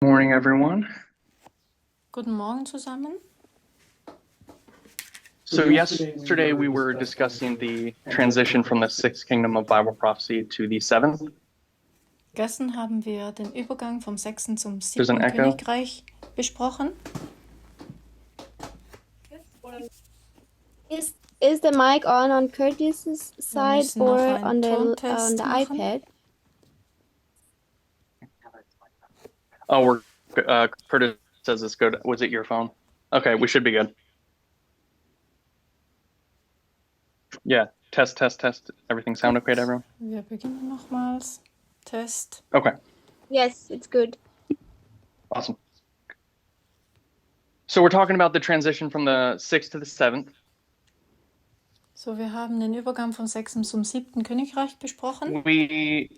Morning, everyone. Guten Morgen zusammen. So yesterday we were discussing the transition from the sixth kingdom of Bible prophecy to the seventh. Gestern haben wir den Übergang vom 6. zum There's an 7. echo. Königreich besprochen. Is the mic on Curtis's side müssen noch or einen on the Tontest machen. iPad? Oh, Curtis says it's good. Was it your phone? Okay, we should be good. Yeah, test. Everything sound okay to everyone? Wir beginnen nochmals. Test. Okay, Yes, it's good. awesome. So we're talking about the transition from the sixth to the seventh. So, wir haben den Übergang vom 6. zum 7. Königreich besprochen. We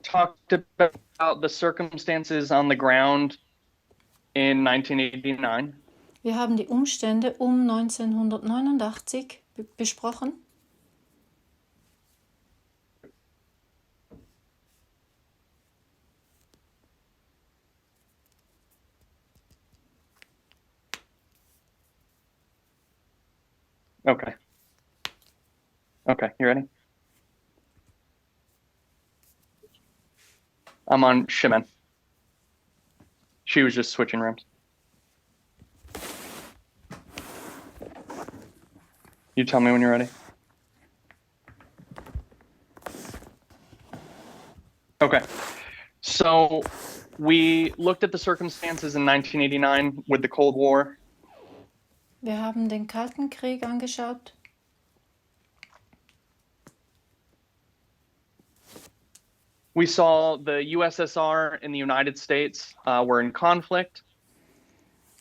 talked about the circumstances on the ground in 1989. Wir haben die Umstände um 1989 besprochen. Okay, you ready? I'm on Shimon. She was just switching rooms. You tell me when you're ready. Okay, so we looked at the circumstances in 1989 with the Cold War. Wir haben den Kalten Krieg angeschaut. We saw the USSR and the United States were in conflict.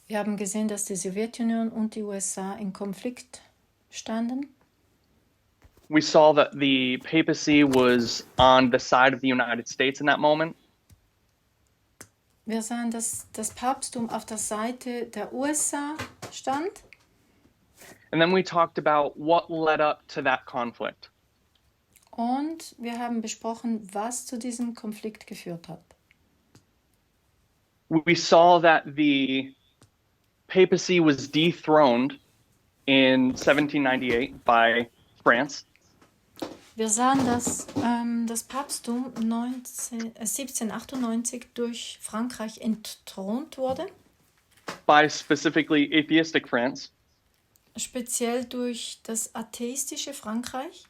Wir haben gesehen, dass die Sowjetunion und die USA in Konflikt standen. We saw that the papacy was on the side of the United States in that moment. Wir sahen, dass das Papsttum auf der Seite der USA stand. And then we talked about what led up to that conflict. Und wir haben besprochen, was zu diesem Konflikt geführt hat. We saw that the papacy was dethroned in 1798 by France. Wir sahen, dass das Papsttum 1798 durch Frankreich entthront wurde, By specifically atheistic France. speziell durch das atheistische Frankreich.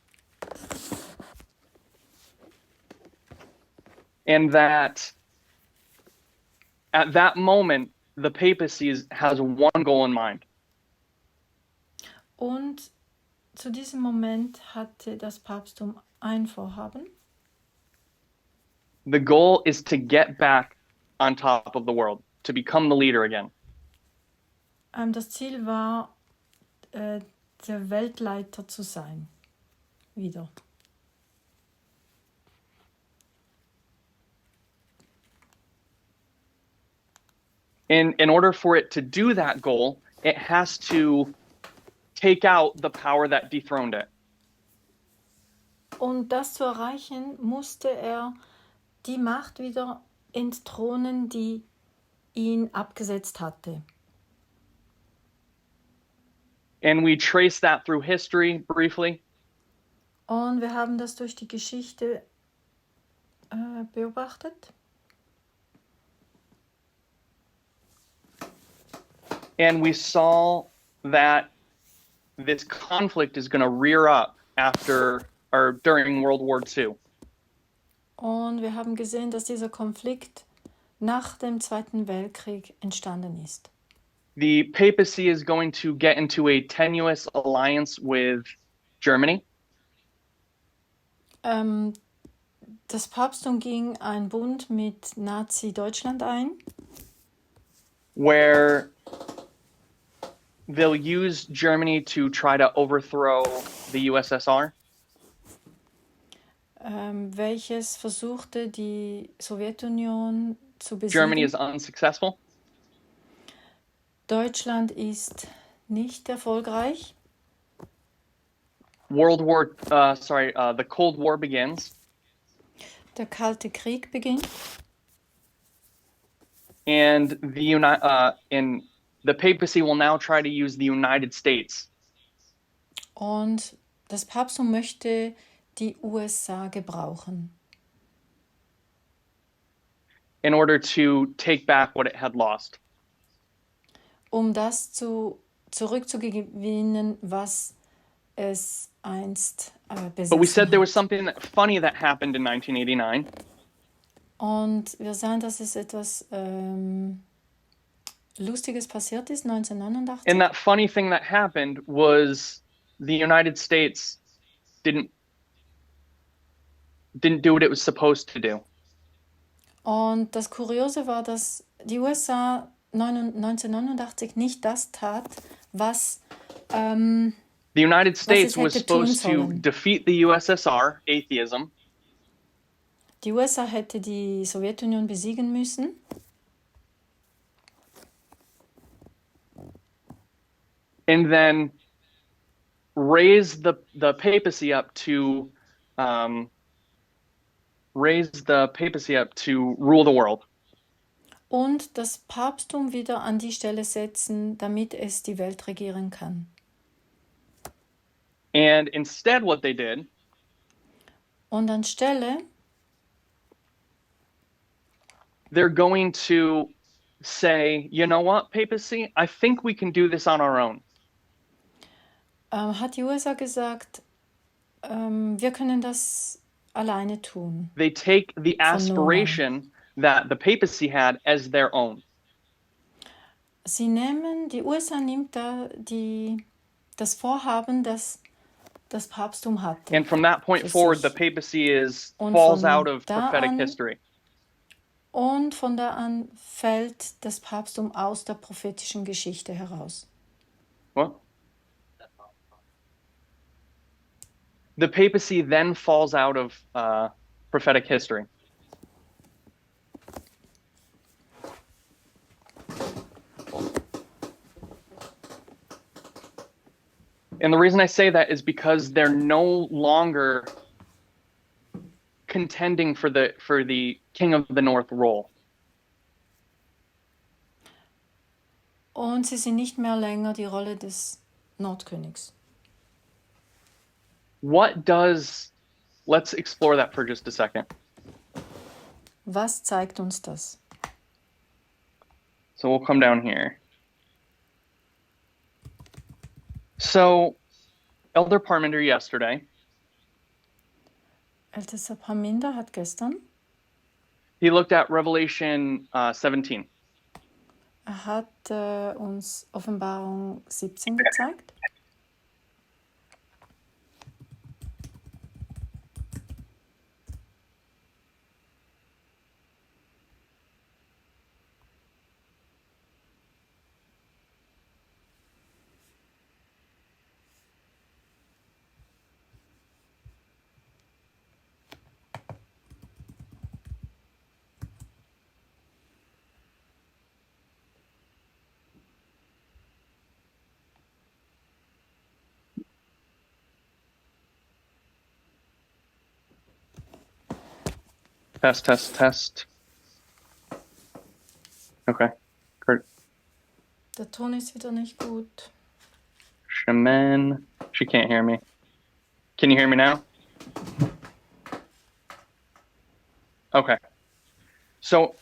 And that at that moment, the papacy has one goal in mind. Und zu diesem Moment hatte das Papsttum ein Vorhaben. The goal is to get back on top of the world, to become the leader again. Das Ziel war, der Weltleiter zu sein. Wieder. In order for it to do that goal, it has to take out the power that dethroned it. Und das zu erreichen, musste er die Macht wieder entthronen, die ihn abgesetzt hatte. And we trace that through history briefly. Und wir haben das durch die Geschichte beobachtet. And we saw that this conflict is going to rear up after or during World War II. Und wir haben gesehen, dass dieser Konflikt nach dem Zweiten Weltkrieg entstanden ist. The papacy is going to get into a tenuous alliance with Germany. Das Papsttum ging einen Bund mit Nazi-Deutschland ein, where they'll use Germany to try to overthrow the USSR. welches versuchte, die Sowjetunion zu Germany is besiegen. unsuccessful. Deutschland ist nicht erfolgreich. The Cold War begins. Der Kalte Krieg beginnt. and the papacy will now try to use the United States Und das Papsttum möchte die USA gebrauchen, in order to take back what it had lost. um das zurückzugewinnen, was es einst But we said there was besessen hat. something funny that happened in 1989. Und wir sahen, dass es etwas Lustiges passiert ist, 1989. And that funny thing that happened was the United States didn't do what it was supposed to do. Und das Kuriose war, dass die USA 1989 nicht das tat, was The United States was hätte tun supposed to sollen. defeat the USSR, atheism, Die USA hätte die Sowjetunion besiegen müssen and then raise the papacy up to rule the world. und das Papsttum wieder an die Stelle setzen, damit es die Welt regieren kann. And instead what they did Und anstelle, they're going to say, you know what, papacy, I think we can do this on our own. hat die USA gesagt, wir können das alleine tun. They take the aspiration that the papacy had as their own. Die USA nimmt da das Vorhaben, das das Papsttum hatte. And from that point für forward, the sich. papacy Und falls von out of da prophetic an- history. Und von da an fällt das Papsttum aus der prophetischen Geschichte heraus. What? The papacy then falls out of prophetic history. And the reason I say that is because they're no longer contending for the King of the North role. Und sie sind nicht mehr länger die Rolle des Nordkönigs. Let's explore that for just a second. Was zeigt uns das? So we'll come down here. So, Elder Parmenter yesterday, Ältester Parminder hat gestern, he looked at Revelation 17. hat uns Offenbarung 17 gezeigt. Test. Okay. Kurt. Der Ton ist wieder nicht gut. Shaman. She can't hear me. Can you hear me now? Okay. So,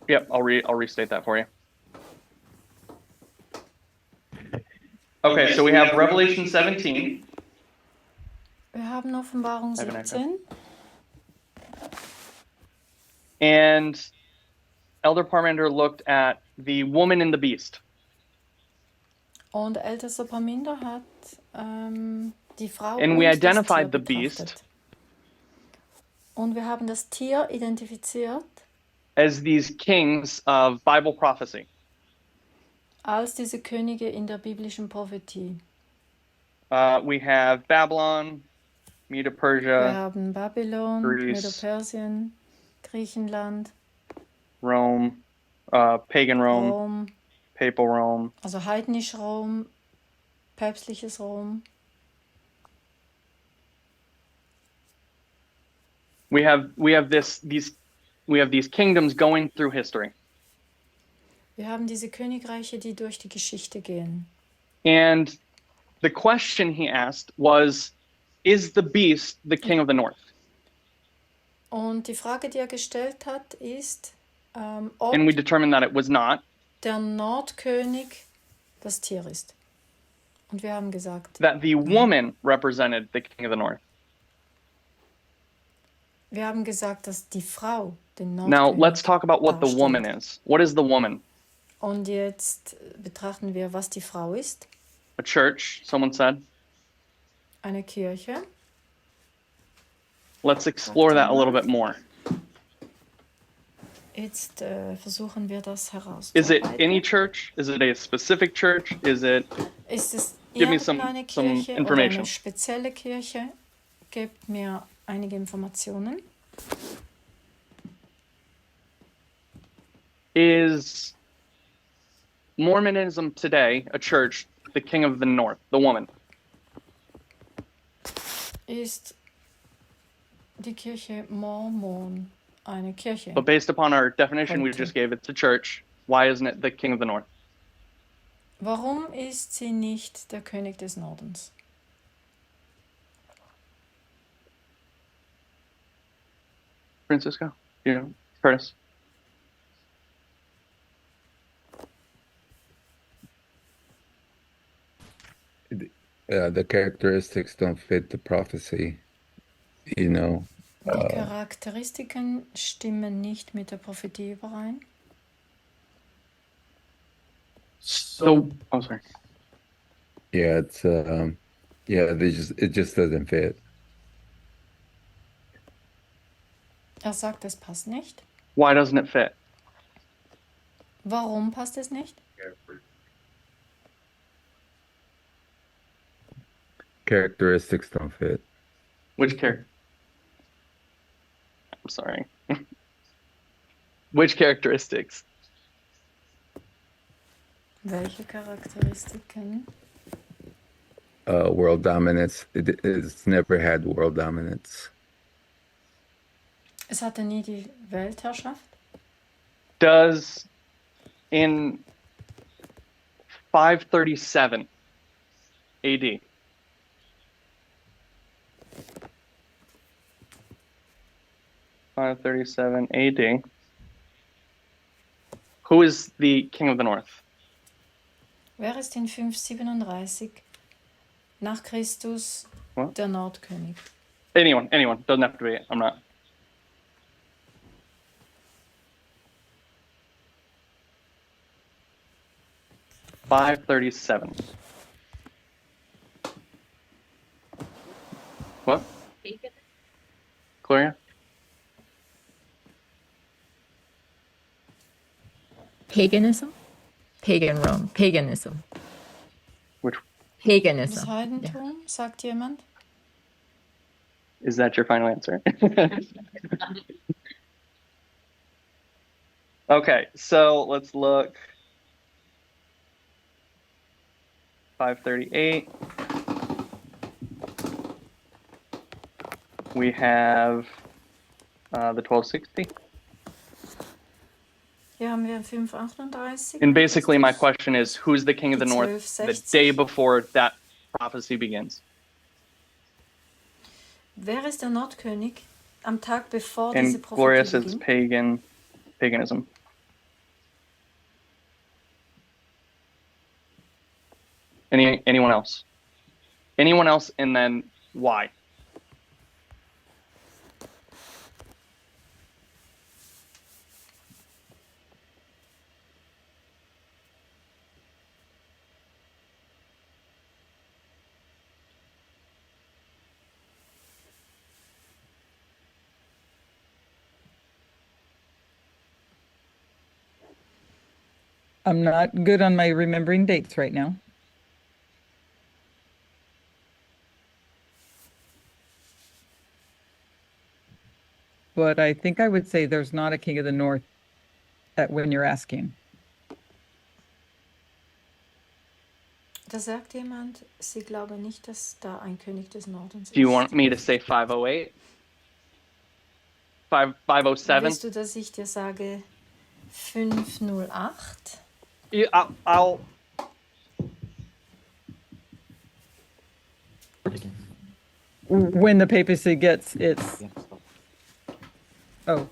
yep, I'll restate that for you. Okay, so we have Revelation 17. Wir haben Offenbarung Have an echo. 17 And Elder Parmenter looked at the woman and the beast. und ältester Parminder hat die Frau And und we das identified Tier the beast betrachtet. Und wir haben das Tier identifiziert as these kings of Bible prophecy. als diese Könige in der biblischen Prophetie. We have Babylon, Wir Medo-Persia, haben Babylon, Greece. Medo-Persien, Griechenland, Rome, pagan Rome, Rom, papal Rome. also heidnisch Rom, päpstliches Rom. We have these we have these kingdoms going through history. Wir haben diese Königreiche, die durch die Geschichte gehen. And the question he asked was, is the beast the king of the north? Und die Frage, die er gestellt hat, ist, ob And we determined that it was not. der Nordkönig das Tier ist. Und wir haben gesagt, That the woman represented the king of the north. wir haben gesagt, dass die Frau den Nordkönig Now let's talk about what the darstellt. woman is. What is the woman? Und jetzt betrachten wir, was die Frau ist. A church, someone said. Eine Kirche. Let's explore that a little bit more. Jetzt versuchen wir das Is it herauszuarbeiten. any church? Is it a specific church? Is it? Ist es Give me irgendeine some Kirche oder information. eine spezielle Kirche? Gebt mir einige Informationen. Is Mormonism today a church, the king of the north, the woman? Ist die Kirche Mormon eine Kirche? But based upon our definition we just gave, it's a church. Why isn't it the king of the north? Warum ist sie nicht der König des Nordens? Francisco? You know, Curtis? The characteristics don't fit the prophecy, you know. Die Charakteristiken stimmen nicht mit der Prophetie überein. So, oh, sorry. Yeah, it's it just doesn't fit. Er sagt, es passt nicht. Why doesn't it fit? Warum passt es nicht? Characteristics don't fit. Which character? I'm sorry. Which characteristics? Welche Charakteristiken? World dominance. It's never had world dominance. Es hatte nie die Weltherrschaft. Does in 537 AD, AD, who is the king of the north? Wer ist in 537 nach Christus What? der Nordkönig? Anyone, doesn't have to be. I'm not. $537. What? Gloria? Paganism? Pagan Rome. Paganism. Which Das Paganism. Yeah. Heidentum, sagt jemand? is that your final answer? Okay, so let's look. 538. We have the 1260. Hier haben wir 538. And basically my question is, who's the king of the Die north the 1260. day before that prophecy begins? Wer ist der Nordkönig am Tag bevor And diese Gloria Prophetie says beginnt? paganism. Anyone else? Anyone else, and then why? I'm not good on my remembering dates right now. But I think I would say there's not a king of the north when you're asking. Da sagt jemand, sie glaube nicht, dass da ein König des Nordens ist. Do you want me to say 508? 507. Willst du, dass ich dir sage 508? Yeah, I'll When the papacy gets its, oh.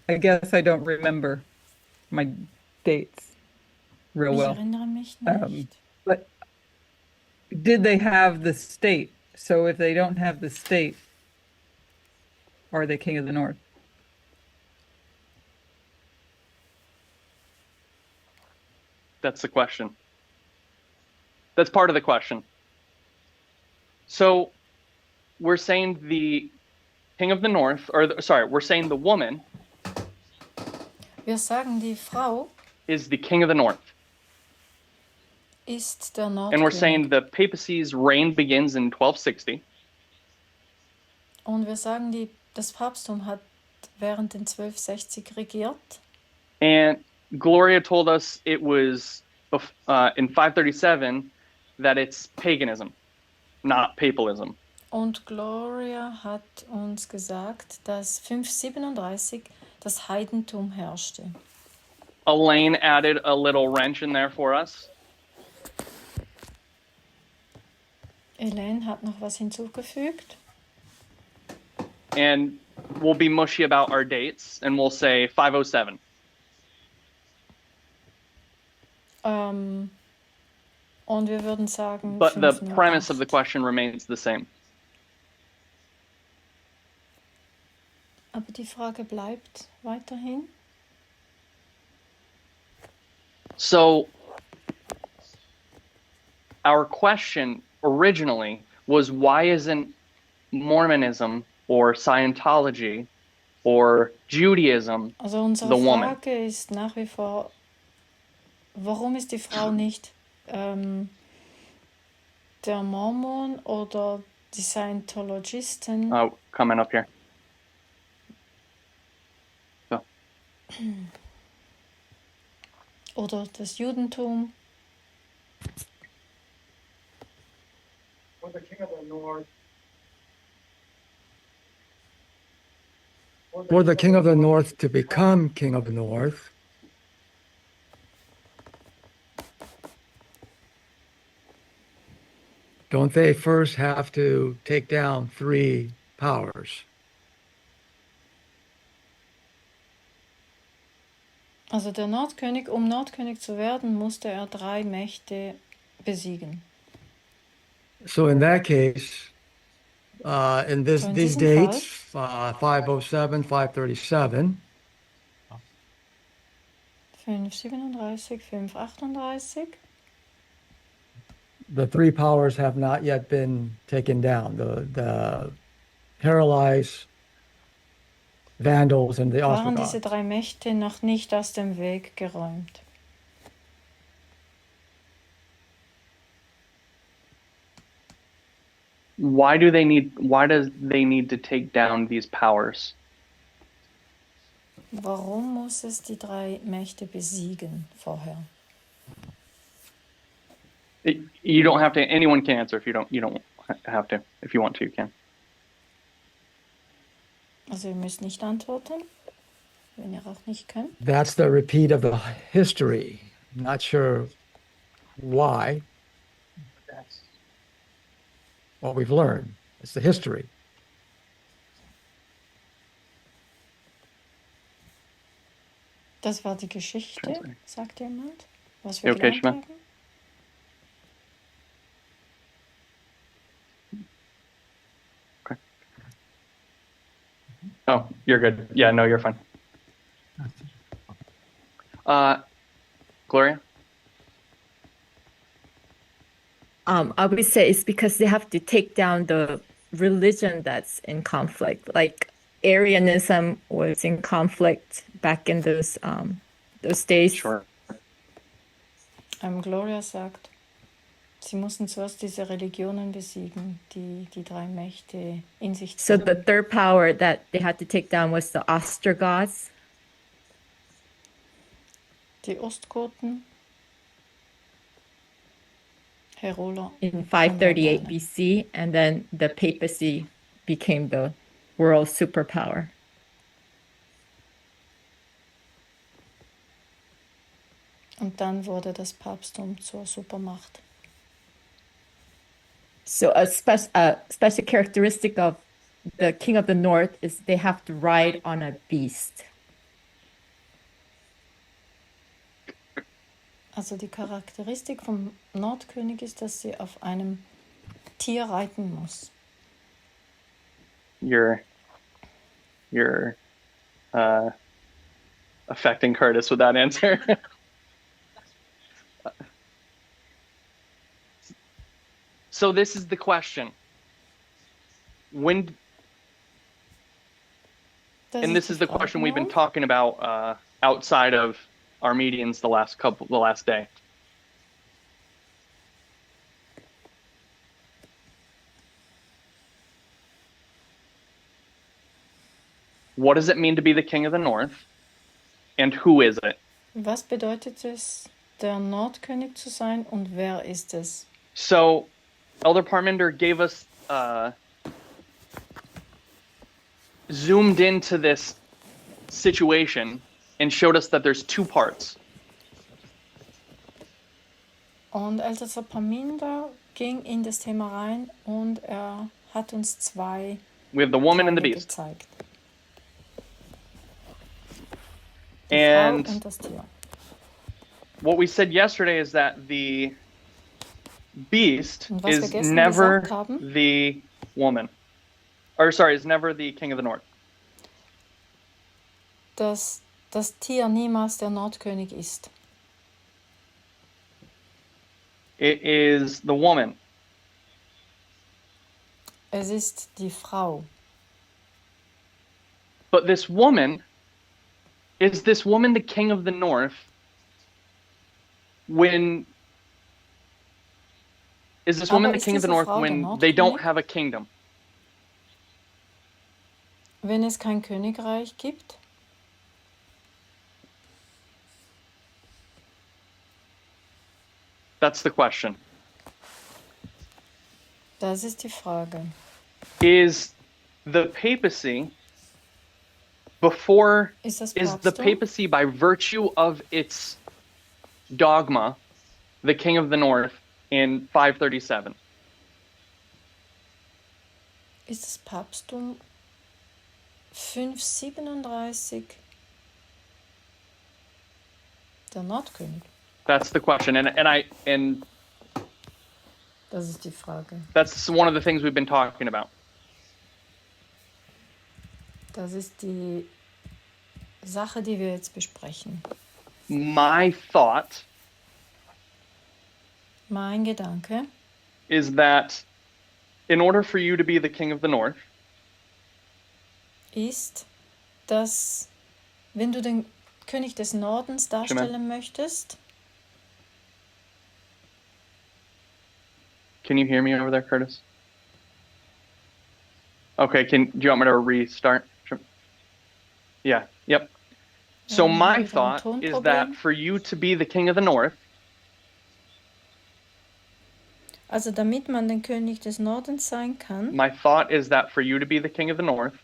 I guess I don't remember my dates real Ich well. erinnere mich Um, nicht. But did they have the state? So if they don't have the state, are they king of the north? That's the question. That's part of the question. So we're saying the king of the north, we're saying the woman Wir sagen, die Frau is the king of the north. ist der And we're saying Nordkönig. the papacy's reign begins in 1260. Und wir sagen, das Papsttum hat während den 1260 regiert. And Gloria told us it was in 537 that it's paganism, not papalism. Und Gloria hat uns gesagt, dass 537 das Heidentum herrschte. Elaine added a little wrench in there for us. Elaine hat noch was hinzugefügt. And we'll be mushy about our dates and we'll say 507. Und wir würden sagen, But the 508. premise of the question remains the same. Aber die Frage bleibt weiterhin. So our question originally was, why isn't Mormonism or Scientology or Judaism Also unsere the woman? Frage ist nach wie vor, warum ist die Frau nicht der Mormon oder die Scientologisten Oh, coming up here. So. oder das Judentum? For the king of the north. For the king of the north to become king of the north, don't they first have to take down 3 powers? Also der Nordkönig, um Nordkönig zu werden, musste er 3 Mächte besiegen. So in that case, in So in these diesem dates, 507, 537, 537, 538. the 3 powers have not yet been taken down. The paralyzed Vandals and the Waren diese Ostrogoths. 3 Mächte noch nicht aus dem Weg geräumt? Why does they need to take down these powers? Warum muss es die 3 Mächte besiegen vorher? You don't have to. Anyone can answer if you don't have to. If you want to, you can. Also ihr müsst nicht antworten, wenn ihr auch nicht könnt. That's the repeat of the history. Not sure why. That's What we've learned. It's the history. Das war die Geschichte, Translate. sagt jemand, was wir Okay, gelernt Shima. haben. Oh, you're good. Yeah, no, you're fine. Gloria? I would say it's because they have to take down the religion that's in conflict. Like Arianism was in conflict back in those days. Sure. Gloria sagt, sie mussten zuerst diese Religionen besiegen, die 3 Mächte in sich So the trugen. third power that they had to take down was the Ostrogoths. Die Ostgoten, Heroler In 538 BC, and then the papacy became the world superpower. Und dann wurde das Papsttum zur Supermacht. So a special characteristic of the king of the north is they have to ride on a beast. Also die Charakteristik vom Nordkönig ist, dass sie auf einem Tier reiten muss. You're affecting Curtis with that answer. So this is the question. And this is the question we've been talking about outside of our meetings the last day. What does it mean to be the king of the north? And who is it? Was bedeutet es, der Nordkönig zu sein und wer ist es? So, Elder Parminder gave us zoomed into this situation and showed us that there's two parts. Und Elder Parminder ging in das Thema rein und hat uns zwei We have the woman and the Teile beast. gezeigt. Die Frau And und das Tier. what we said yesterday is that the beast Und was wir is gestern never gesagt haben, the woman. Or sorry, is never the king of the north. dass das Tier niemals der Nordkönig ist. It is the woman. Es ist die Frau. But this woman, is this woman the king of the north when is this woman Aber the ist king of the diese north Frau der when they don't Nordkönig? have a kingdom? Wenn es kein Königreich gibt? That's the question. Das ist die Frage. Is the papacy before Ist das is the Papsttum? papacy by virtue of its dogma the king of the north in 537? Ist das Papsttum 537 der Nordkönig? That's the question. And Das ist die Frage. that's one of the things we've been talking about. Das ist die Sache, die wir jetzt besprechen. My thought Mein Gedanke is that in order for you to be the king of the north, ist, dass wenn du den König des Nordens darstellen möchtest, can you hear me over there, Curtis? Okay, do you want me to restart? Sure. Yeah, yep. So Ja, my wir haben thought ein is Tonproblem. that for you to be the king of the north, also damit man den König des Nordens sein kann, my thought is that for you to be the king of the north,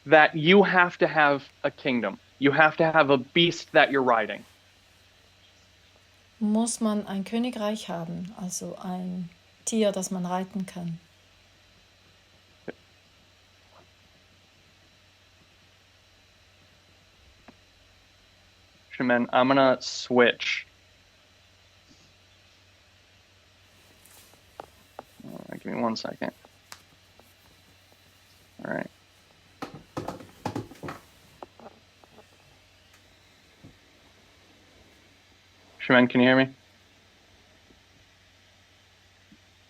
that you have to have a kingdom. You have to have a beast that you're riding. muss man ein Königreich haben, also ein Tier, das man reiten kann. Shaman, I'm gonna switch. All right, give me 1 second. All right. Shaman, can you hear me?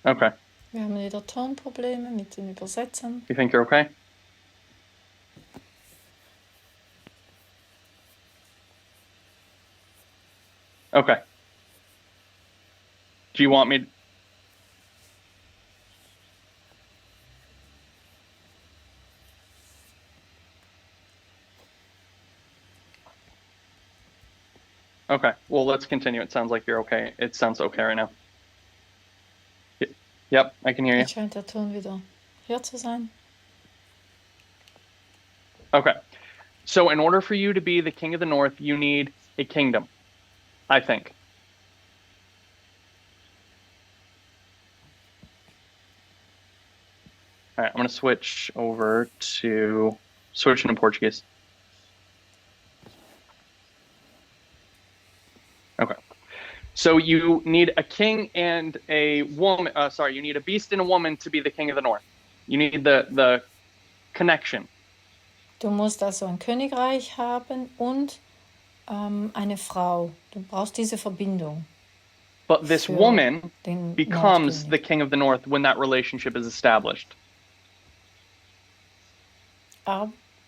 Okay. Wir haben wieder Tonprobleme mit den Übersetzern. You think you're okay? Okay. Do you want me? Okay, well, let's continue. It sounds like you're okay. It sounds okay right now. Yep, I can hear you. Jetzt scheint der Ton wieder hier zu sein. Okay, so in order for you to be the king of the north, you need a kingdom, I think. All right, I'm going to switch into Portuguese. Okay. So you need a king and a woman, you need a beast and a woman to be the king of the north. You need the connection. Du musst also ein Königreich haben und eine Frau. Du brauchst diese Verbindung. But this Für woman den becomes Nordkönig. the king of the north when that relationship is established.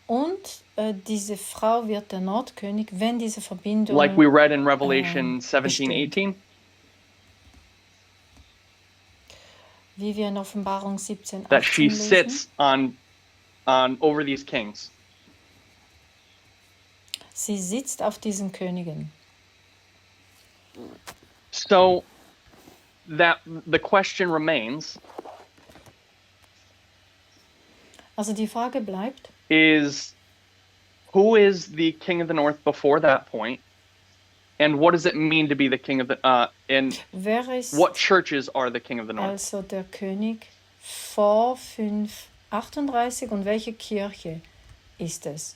Und diese Frau wird der Nordkönig, wenn diese Verbindung Like we read in Revelation besteht. 17:18. Wie wir in Offenbarung 17, That she 18 lesen. sits on over these kings. Sie sitzt auf diesen Königen. So that the question remains Also die Frage bleibt, is who is the king of the north before that point, and what does it mean to be the king of the and wer ist what churches are the king of the north? also der König vor 538 und welche Kirche ist es?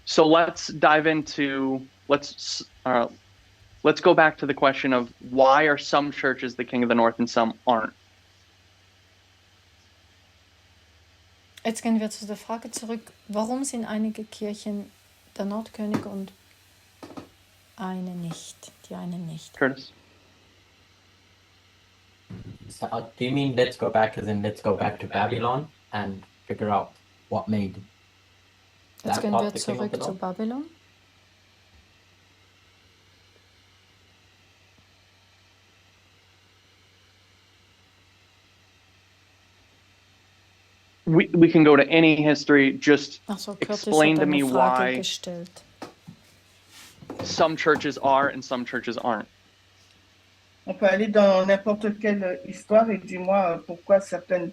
So let's dive into let's go back to the question of why are some churches the king of the north and some aren't. Jetzt gehen wir zu der Frage zurück, warum sind einige Kirchen der Nordkönig und eine nicht, die eine nicht? Curtis? So, do you mean let's go back as in let's go back to Babylon and figure out what made Jetzt that gehen part wir the king of zurück the zu north? Babylon. We can go to any history, just Achso, Curtis explain hat to me eine Frage why gestellt. some churches are and some churches aren't. On peut aller dans n'importe quelle histoire et dis-moi pourquoi certaines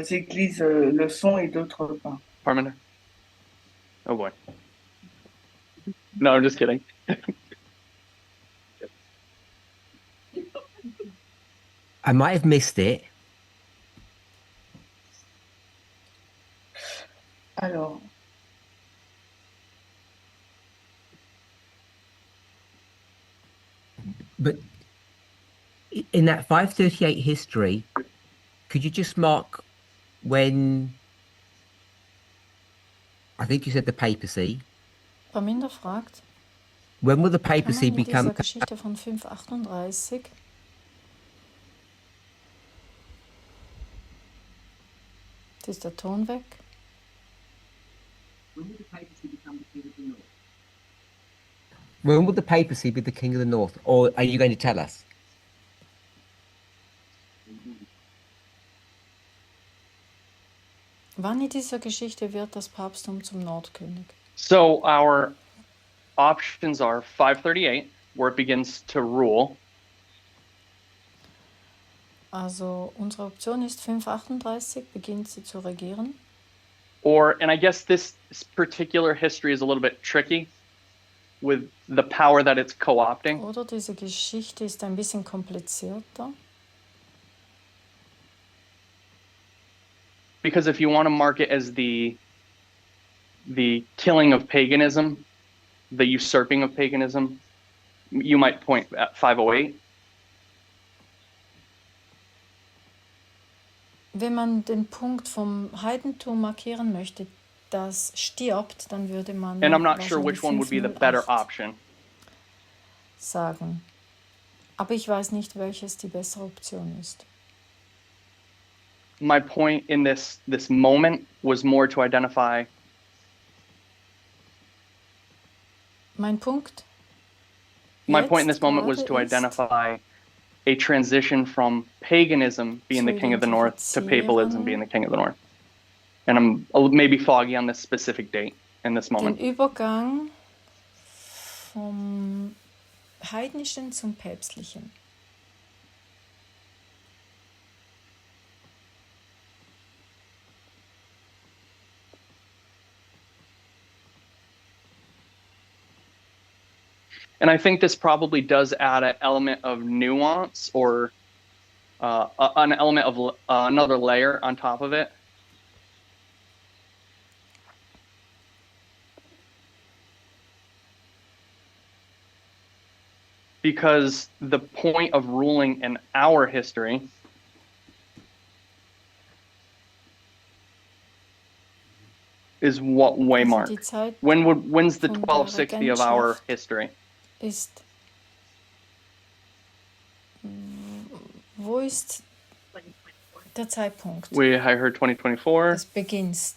églises le sont et d'autres pas. Parminder? Oh boy. No, I'm just kidding. I might have missed it. Alors, But in that 538 history, could you just mark when, I think you said the papacy, Parminder fragt, when will the kann papacy man mit become, dieser Geschichte von 538 Jetzt ist der Ton weg. when will the papacy be the king of the north? Or are you going to tell us? Wann in dieser Geschichte wird das Papsttum zum Nordkönig? So our options are 538, where it begins to rule, Also unsere Option ist 538, beginnt sie zu regieren. and I guess this particular history is a little bit tricky with the power that it's co-opting. Oder diese Geschichte ist ein bisschen komplizierter. Because if you want to mark it as the killing of paganism, the usurping of paganism, you might point at 508. Wenn man den Punkt vom Heidentum markieren möchte, das stirbt, dann würde man And I'm not sure wahrscheinlich which one would be the better 508 option. sagen. Aber ich weiß nicht, welches die bessere Option ist. My point in this moment was more to identify Mein Punkt my point in jetzt this moment was gerade to ist, identify a transition from paganism being the king of the north to papalism being the king of the north. And I'm maybe foggy on this specific date. in this den moment. Übergang vom Heidnischen zum Päpstlichen. And I think this probably does add an element of nuance or an element of another layer on top of it. Because the point of ruling in our history is what waymark? Also die Zeit When's the von der 1260 of our Regentschaft history? ist, wo ist der Zeitpunkt I heard 2024. des Beginns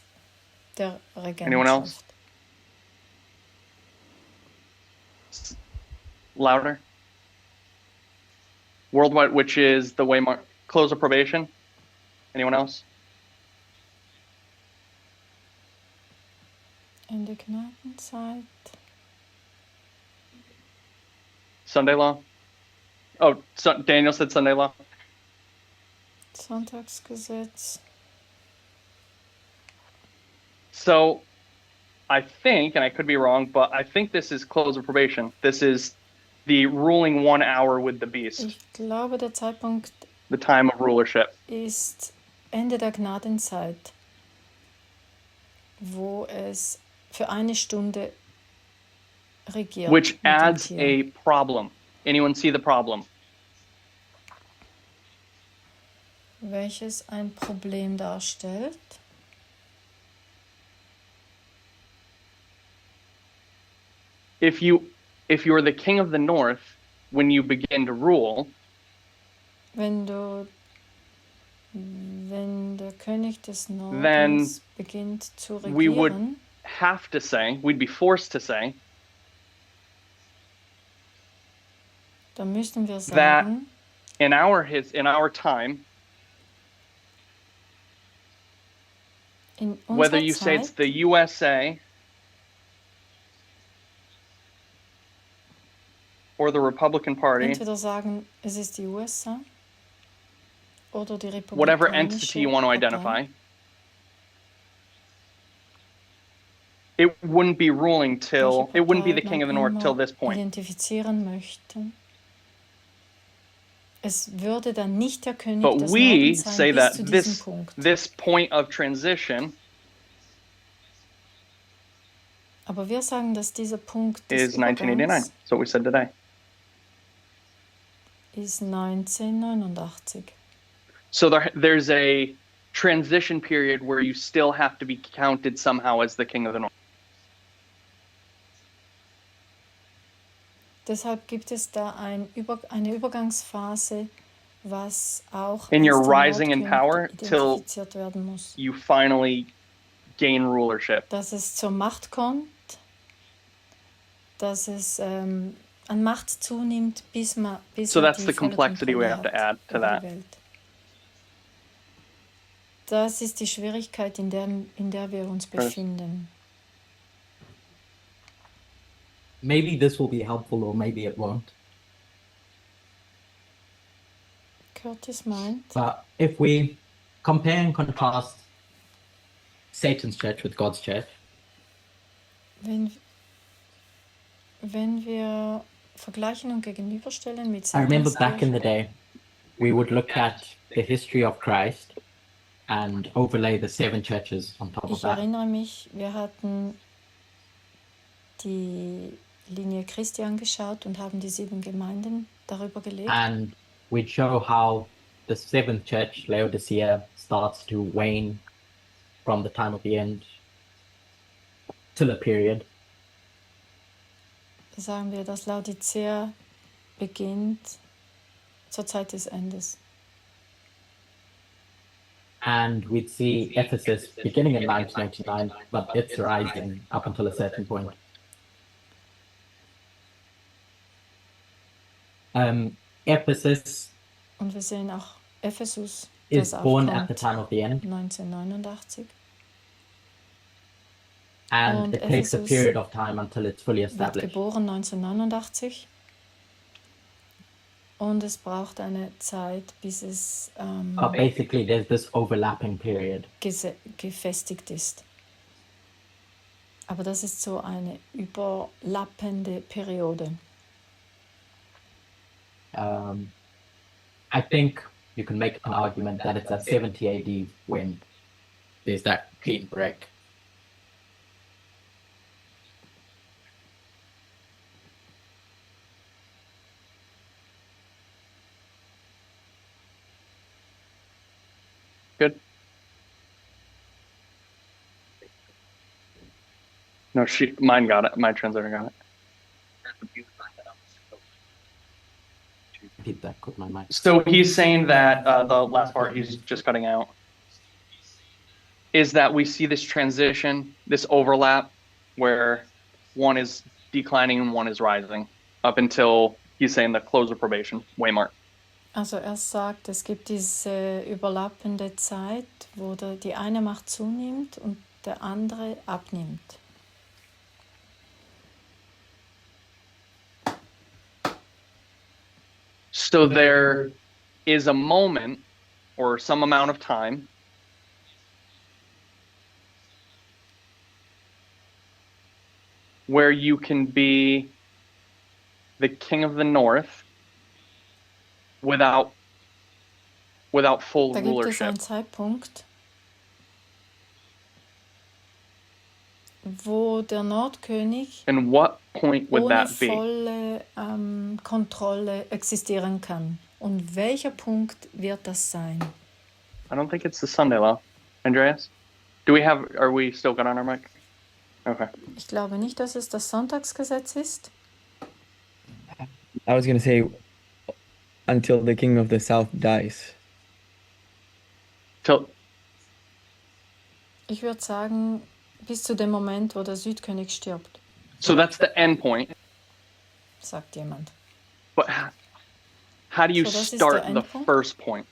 der Anyone else? Regentschaft? Louder. Worldwide, which is the waymark, close of probation. Anyone else? Ende der Gnadenzeit. Sunday law. Oh, Daniel said Sunday law. Sonntagsgesetz. So I think, and I could be wrong, but I think this is close of probation. This is the ruling 1 hour with the beast, Ich glaube, der Zeitpunkt the time of rulership. ist Ende der Gnadenzeit, wo es für eine Stunde regiert. Which mit dem adds Tier. a problem. Anyone see the problem? Welches ein Problem darstellt. If you're the king of the north, when you begin to rule, Wenn der König des Nordens beginnt zu we would regieren, have to say, we'd be forced to say, dann müssen wir sagen, in our time, in whether unserer you say it's Zeit, the USA or the Republican Party, entweder sagen, es ist die USA oder die whatever Republikanische entity you want to Partei. identify, it wouldn't be ruling till, Welche it wouldn't be the Partei king of the man north till immer this point. identifizieren möchten. Es würde dann nicht der König But des we Nordens sein say bis that zu diesem Punkt. this point of transition Aber wir sagen, dass dieser Punkt des is 1989. Übergangs That's what we said today. ist 1989. So there's a transition period where you still have to be counted somehow as the king of the north. Deshalb gibt es da eine Übergangsphase, was auch And you're als der rising in Nordkönig power till identifiziert werden muss. you finally gain rulership. Dass es zur Macht kommt, dass es an Macht zunimmt, bis So er that's die the volle complexity we Kontrolle have to hat add to über that. die Welt. Das ist die Schwierigkeit, in der wir uns befinden. Maybe this will be helpful or maybe it won't. Curtis meint, But if we compare and contrast Satan's church with God's church, wenn wir vergleichen und gegenüberstellen mit I remember Satans back in the Kirche, day, we would look at the history of Christ and overlay the 7 churches on top of ich that. erinnere mich, wir hatten die Linie Christi angeschaut und haben die 7 Gemeinden darüber gelegt. And we'd show how the 7th church, Laodicea, starts to wane from the time of the end till a period. Da sagen wir, dass Laodicea beginnt zur Zeit des Endes. And we'd see Ephesus beginning in 1999, but it's rising up until a certain point. Ephesus Und wir sehen auch Ephesus, das is born at the aufkommt time of the end, 1989. And Und it takes a Ephesus period of time until it's fully wird established. geboren 1989 und es braucht eine Zeit, bis es Basically, there's this overlapping period. gefestigt ist. Aber das ist so eine überlappende Periode. I think you can make an argument that it's at 70 AD when there's that clean break. Good. No, mine got it. My translator got it. Repeat that, got my mic. So he's saying that the last part he's just cutting out is that we see this transition, this overlap, where one is declining and one is rising, up until he's saying the close of probation. Waymart. Also er sagt, es gibt diese überlappende Zeit, wo die eine Macht zunimmt und der andere abnimmt. So there is a moment or some amount of time where you can be the king of the north without full Da gibt es rulership. einen Zeitpunkt, wo der Nordkönig And what point would ohne that be? volle Kontrolle existieren kann. Und welcher Punkt wird das sein? I don't think it's the Sunday law. Andreas? Are we still good on our mic? Okay. Ich glaube nicht, dass es das Sonntagsgesetz ist. I was going to say until the king of the south dies. Ich würde sagen, bis zu dem Moment, wo der Südkönig stirbt, So that's the end point. sagt jemand. But how do you So das ist start der the Endpunkt? first point?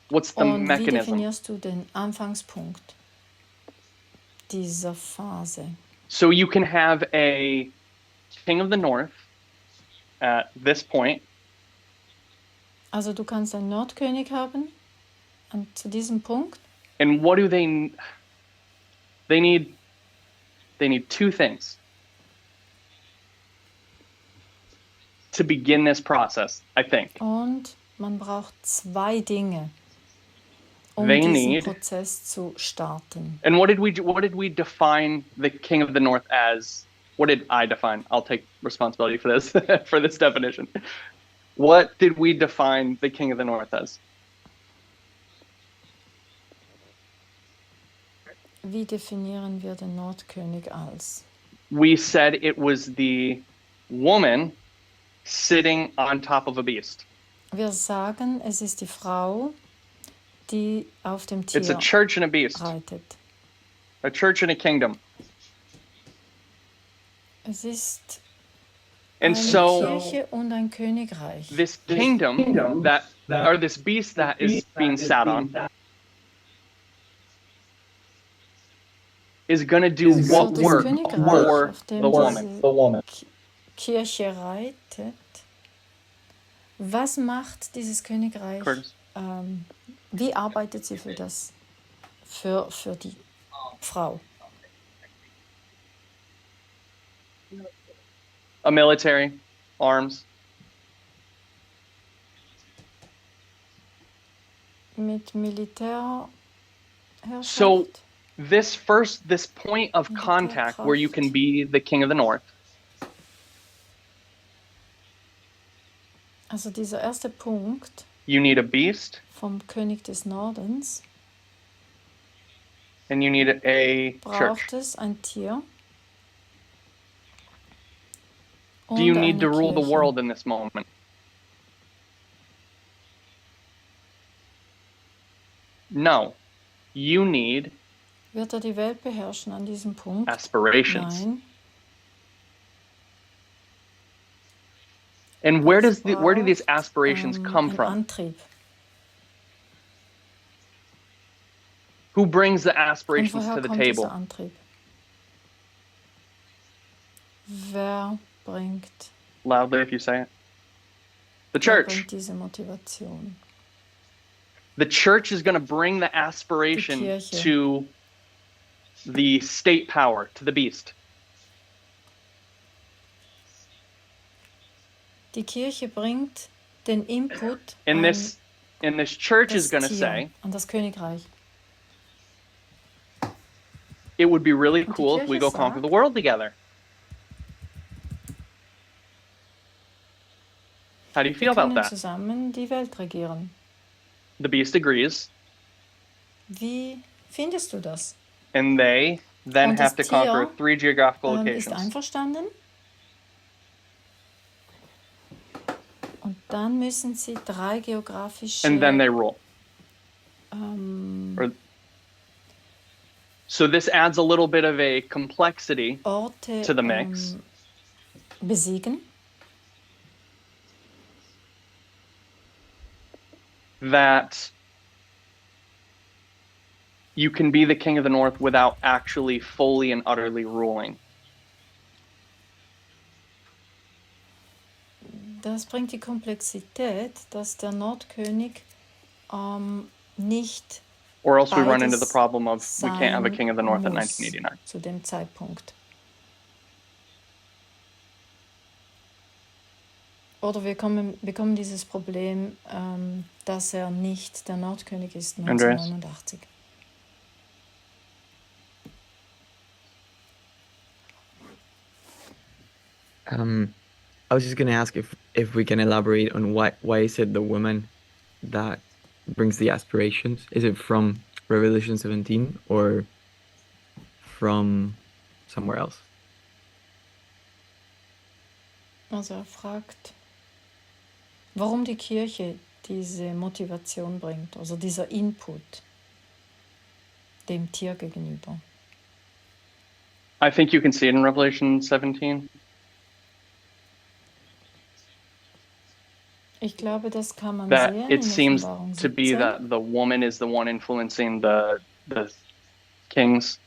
What's the Und wie mechanism? definierst du den Anfangspunkt dieser Phase? So you can have a king of the north at this point, Also du kannst einen Nordkönig haben zu diesem Punkt. and what do they need? They need two things to begin this process, I think. Und man braucht zwei Dinge, um They diesen need- Prozess zu starten. And what did we define the king of the north as? What did I define? I'll take responsibility for this for this definition. What did we define the king of the north as? Wie definieren wir den Nordkönig als? We said it was the woman sitting on top of a beast. Wir sagen, es ist die Frau, die auf dem Tier It's a church and a beast, reitet. a church and a kingdom. Es ist And eine so Kirche und ein Königreich. this kingdom that, or this beast that is being sat on, is going to do So what das work Königreich, for auf dem the woman. diese Kirche reitet. Was macht dieses Königreich? Curtis? Wie arbeitet sie für die Frau? A military, arms. Mit Militärherrschaft? So this point of contact where you can be the king of the north, Also dieser erste Punkt you need a beast vom König des Nordens and you need a church. braucht es ein Tier. Do you und need to eine rule the Kirche. world in this moment? No. You need Wird er die Welt beherrschen an diesem Punkt? aspirations. Nein. And where do Es these braucht, aspirations come einen from? Antrieb. Who brings the Und aspirations woher to the kommt dieser table? Antrieb? Wer bringt, Loudly if you say it. The wer church. bringt diese Motivation? The church is going to bring the aspiration Kirche. to the state power, to the beast. Die Kirche bringt den Input And an this church is das going to Tier, say, an das Königreich. it would be really Und die cool if we Kirche go conquer sagt, the world together. How do you Wir feel about können that? zusammen die Welt regieren. The beast agrees, Wie findest du das? and they then Und have das to conquer Tier, 3 geographical Ist locations. einverstanden? Und dann müssen sie 3 geografische And then they rule. ähm, So this adds a little bit of a complexity Orte to the mix. besiegen. That you can be the king of the north without actually fully and utterly ruling. Das bringt die Komplexität, dass der Nordkönig nicht Or else we run into the beides problem of we can't have a sein king of the north at muss 1989. zu dem Zeitpunkt. Oder wir bekommen dieses Problem, dass er nicht der Nordkönig ist Andreas? 1989. I was just gonna ask if we can elaborate on why is it the woman that brings the aspirations? Is it from Revelation 17 or from somewhere else? Also er fragt, warum die Kirche diese Motivation bringt, also dieser Input dem Tier gegenüber. I think you can see it in Revelation 17. Ich glaube, das kann man That sehen it in seems Offenbarung to be 17. that the woman is the one influencing the kings.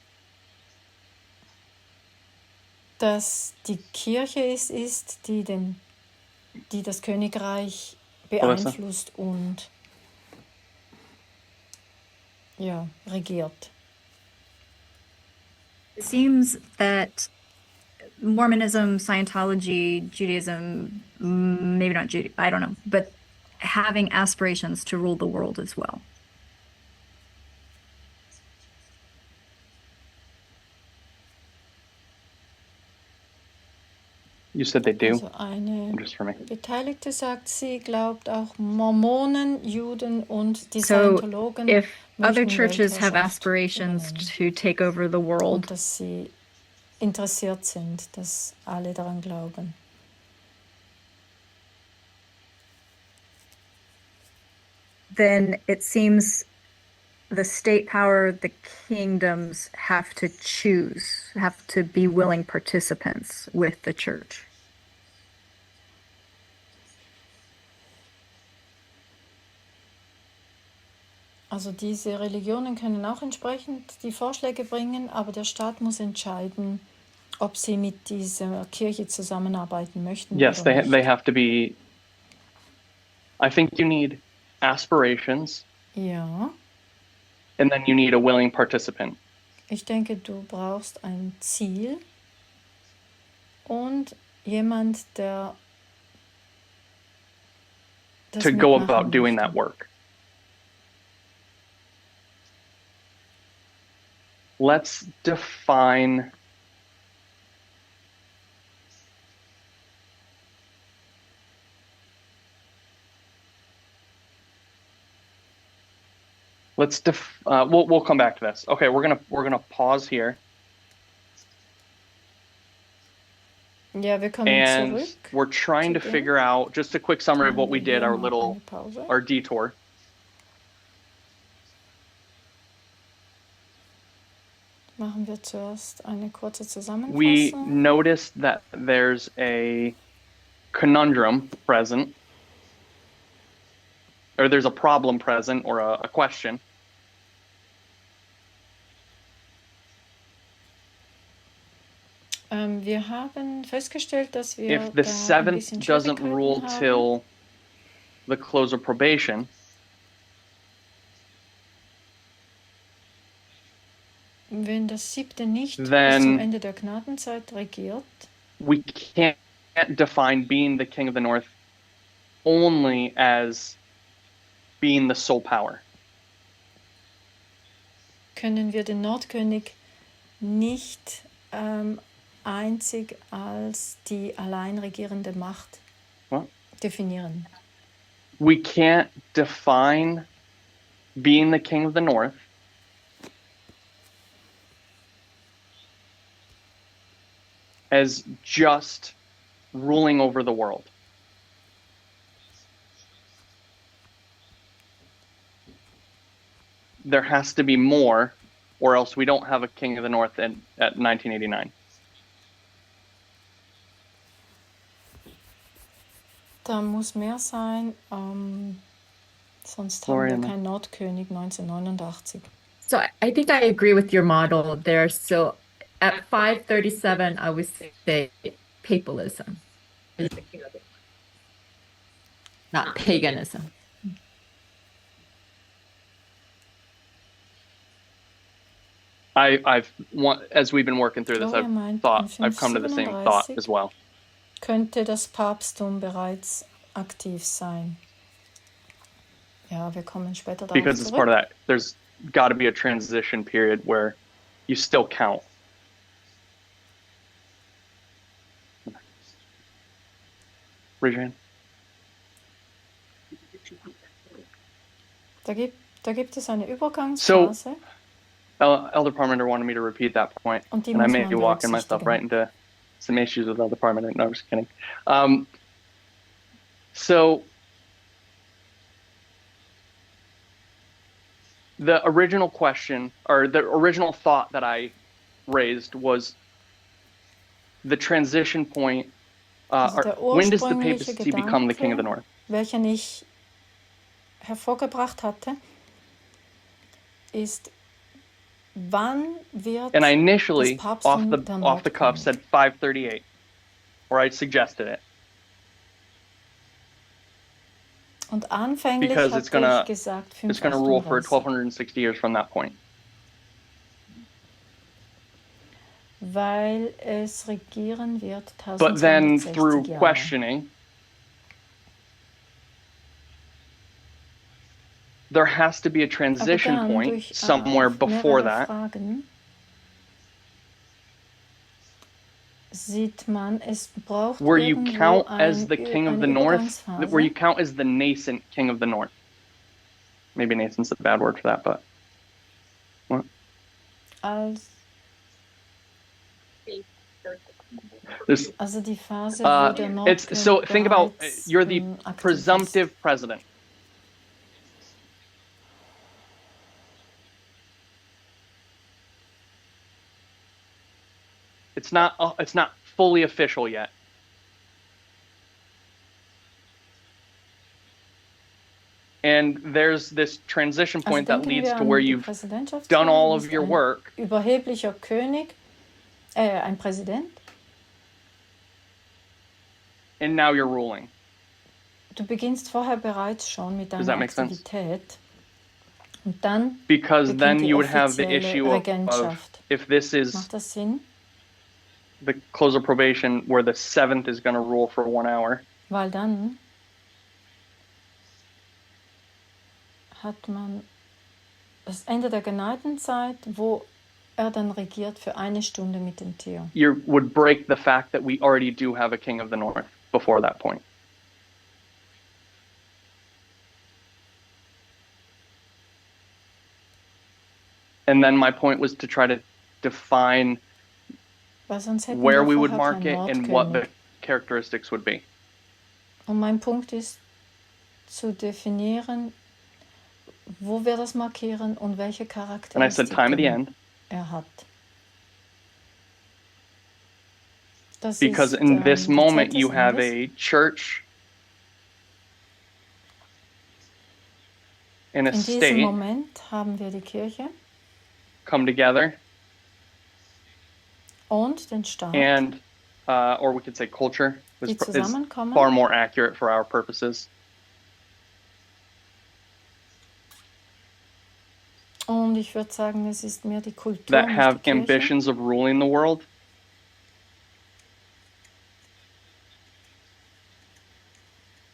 Dass die Kirche ist, die das Königreich Melissa? beeinflusst und ja, regiert. It seems that Mormonism, Scientology, Judaism, maybe not Judaism, I don't know, but having aspirations to rule the world as well. You said they do? Also eine Just for me. Beteiligte sagt, sie glaubt auch Mormonen, Juden und die So Scientologen if other möchten churches have Weltherrschaft aspirations übernehmen. to take over the Und world, dass sie interessiert sind, dass alle daran glauben. then it seems the state power, the kingdoms have to choose, have to be willing participants with the church. Also diese Religionen können auch entsprechend die Vorschläge bringen, aber der Staat muss entscheiden, ob sie mit dieser Kirche zusammenarbeiten möchten Yes, oder nicht. they have to be. I think you need aspirations, Ja, and then you need a willing participant. ich denke, du brauchst ein Ziel und jemand, der das To go mitmachen about doing möchte. that work. Let's define we'll come back to this. Okay, we're gonna pause here, Ja, wir kommen and zurück. we're trying to zu dem. figure out just a quick summary of what we Machen wir did, hier our mal little eine Pause. our detour. Machen wir zuerst eine kurze We Zusammenfassung. noticed that there's a conundrum present, or there's a problem present, or a question. Wir haben festgestellt, dass wir If the da ein seventh bisschen doesn't rule Schwierigkeiten haben. till the close of probation, Wenn das siebte nicht bis then zum Ende der Gnadenzeit regiert, we can't define being the king of the north only as being the sole power. können wir den Nordkönig nicht einzig als die allein regierende Macht What? definieren. We can't define being the king of the north as just ruling over the world. There has to be more, or else we don't have a king of the north at 1989. Da muss mehr sein, sonst haben Florian. wir keinen Nordkönig 1989. So I think I agree with your model there. So at 537, I would say papalism, not paganism. As we've been working through this, Florian meint, I've come to the same thought as well. Könnte das Papsttum bereits aktiv sein? Ja, wir kommen später darauf Because it's part of that. There's got to be a transition period where you still count. Raise your hand. Da gibt es eine Übergangsphase. Elder Parmenter wanted me to repeat that point, Und die and I muss may man be walking myself berücksichtigen. right into some issues with Elder Parmenter. No, I'm just kidding. So the original question, or the original thought that I raised was the transition point. Also der When does the ursprüngliche papacy become the king of the north? welchen ich hervorgebracht hatte, ist, wann wird And I initially, das Papsttum der off the cuff, Nordkönig? said 538, or I suggested it, Und anfänglich because it's hatte ich gesagt it's gonna rule for 538, 1260 years from that point. weil es regieren wird But then 1260 through Jahre. questioning, there has to be a Aber transition dann point durch somewhere before mehrere that, Fragen sieht man, es braucht where you irgendwo count as the king of eine the north, Übergangsphase. where you count as the nascent king of the north. Maybe nascent's a bad word for that, but what? Als, There's, also die Phase, wo der it's Nordkönig so think about bereits, you're the aktiv ist. presumptive president. It's not fully official yet. And there's this transition Also point that denken leads wir to an where die you've Präsidentschaftswahl, done all du of bist your ein work, überheblicher König, ein Präsident. and now you're ruling. Du beginnst vorher bereits schon mit Does deiner that make sense? Aktivität. Und dann Because beginnt then die you would have the offizielle issue of Regentschaft. if this is Macht das Sinn? the close of probation where the seventh is going to rule for 1 hour, Weil dann hat man das Ende der Gnadenzeit, wo er dann regiert für 1 Stunde mit dem Tier. you would break the fact that we already do have a king of the north before that point. And then my point was to try to define Weil sonst hätten where wir we would vorher mark keinen it and what Nordkönig. the characteristics would be. Und mein Punkt ist zu definieren, wo wir das markieren und welche And I said time at the Charakteristiken end, er hat. Das because ist, in this die moment Zeit des you have Endes. a church and a In diesem state Moment haben wir die Kirche come together Und den Staat, and or we could say culture die is zusammenkommen. far more accurate for our purposes. Und ich würde sagen, es ist mehr die Kultur, That nicht have die Kirche. ambitions of ruling the world.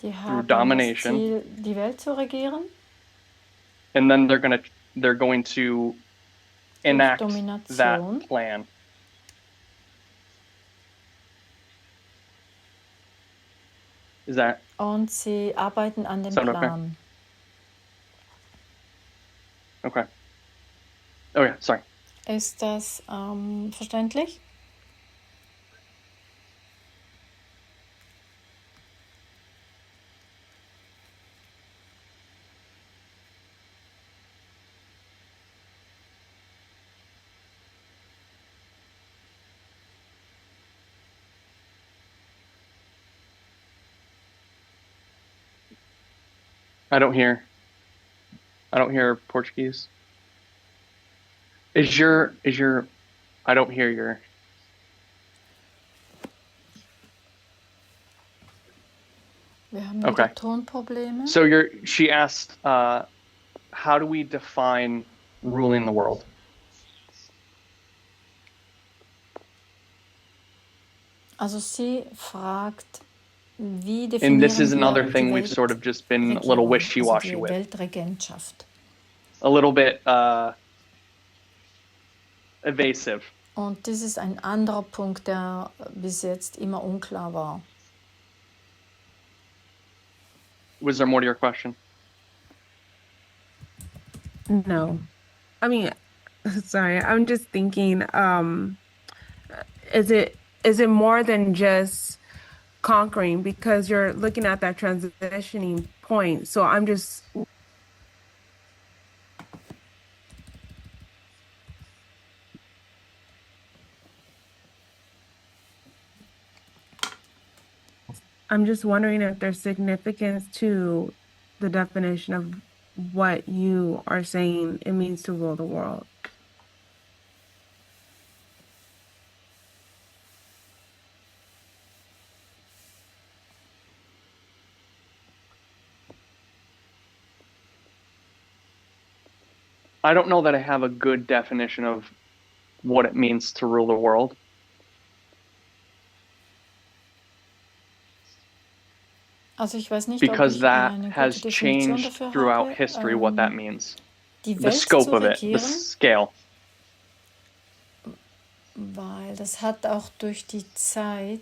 Die haben domination. das Ziel, die Welt zu regieren. And then they're going to enact Domination. that plan. Is that Und sie arbeiten an dem Sound okay? Plan. okay? Oh yeah, sorry. Ist das verständlich? I don't hear Portuguese. Is your I don't hear your Wir haben Okay. wieder Tonprobleme. So she asked how do we define ruling the world? Also sie fragt, wie And definieren this is wir another die thing we've sort of just been a little Weltregierung, wishy-washy also die with. Weltregentschaft. A little bit evasive. Und das ist ein anderer Punkt, der bis jetzt immer unklar war. Was there more to your question? No. I mean, sorry, I'm just thinking, is it more than just conquering, because you're looking at that transitioning point. So I'm just wondering if there's significance to the definition of what you are saying it means to rule the world. I don't know that I have a good definition of what it means to rule the world. Also ich weiß nicht, Because ob ich that eine gute has Definition changed dafür throughout habe, history what that means. die The Welt scope zu of it, the regieren, scale. weil das hat auch durch die Zeit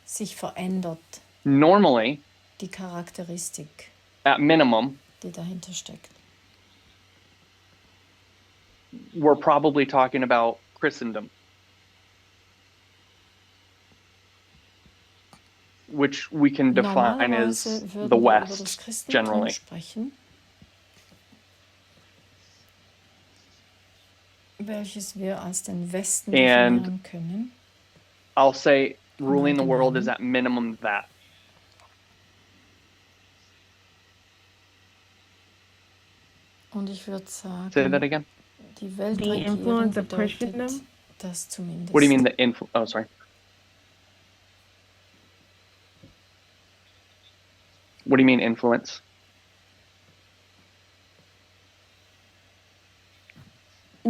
sich verändert, Normally, die Charakteristik, at minimum, die dahinter steckt. we're probably talking about Christendom, which we can define as Normalerweise würden the wir über das West Christentum generally. sprechen, welches wir als den Westen And definieren können. I'll say ruling the world is at minimum that. Und ich würde sagen, Say that again. die The Weltregierung influence of bedeutet Christendom? das zumindest. What do you mean the oh, sorry. What do you mean influence?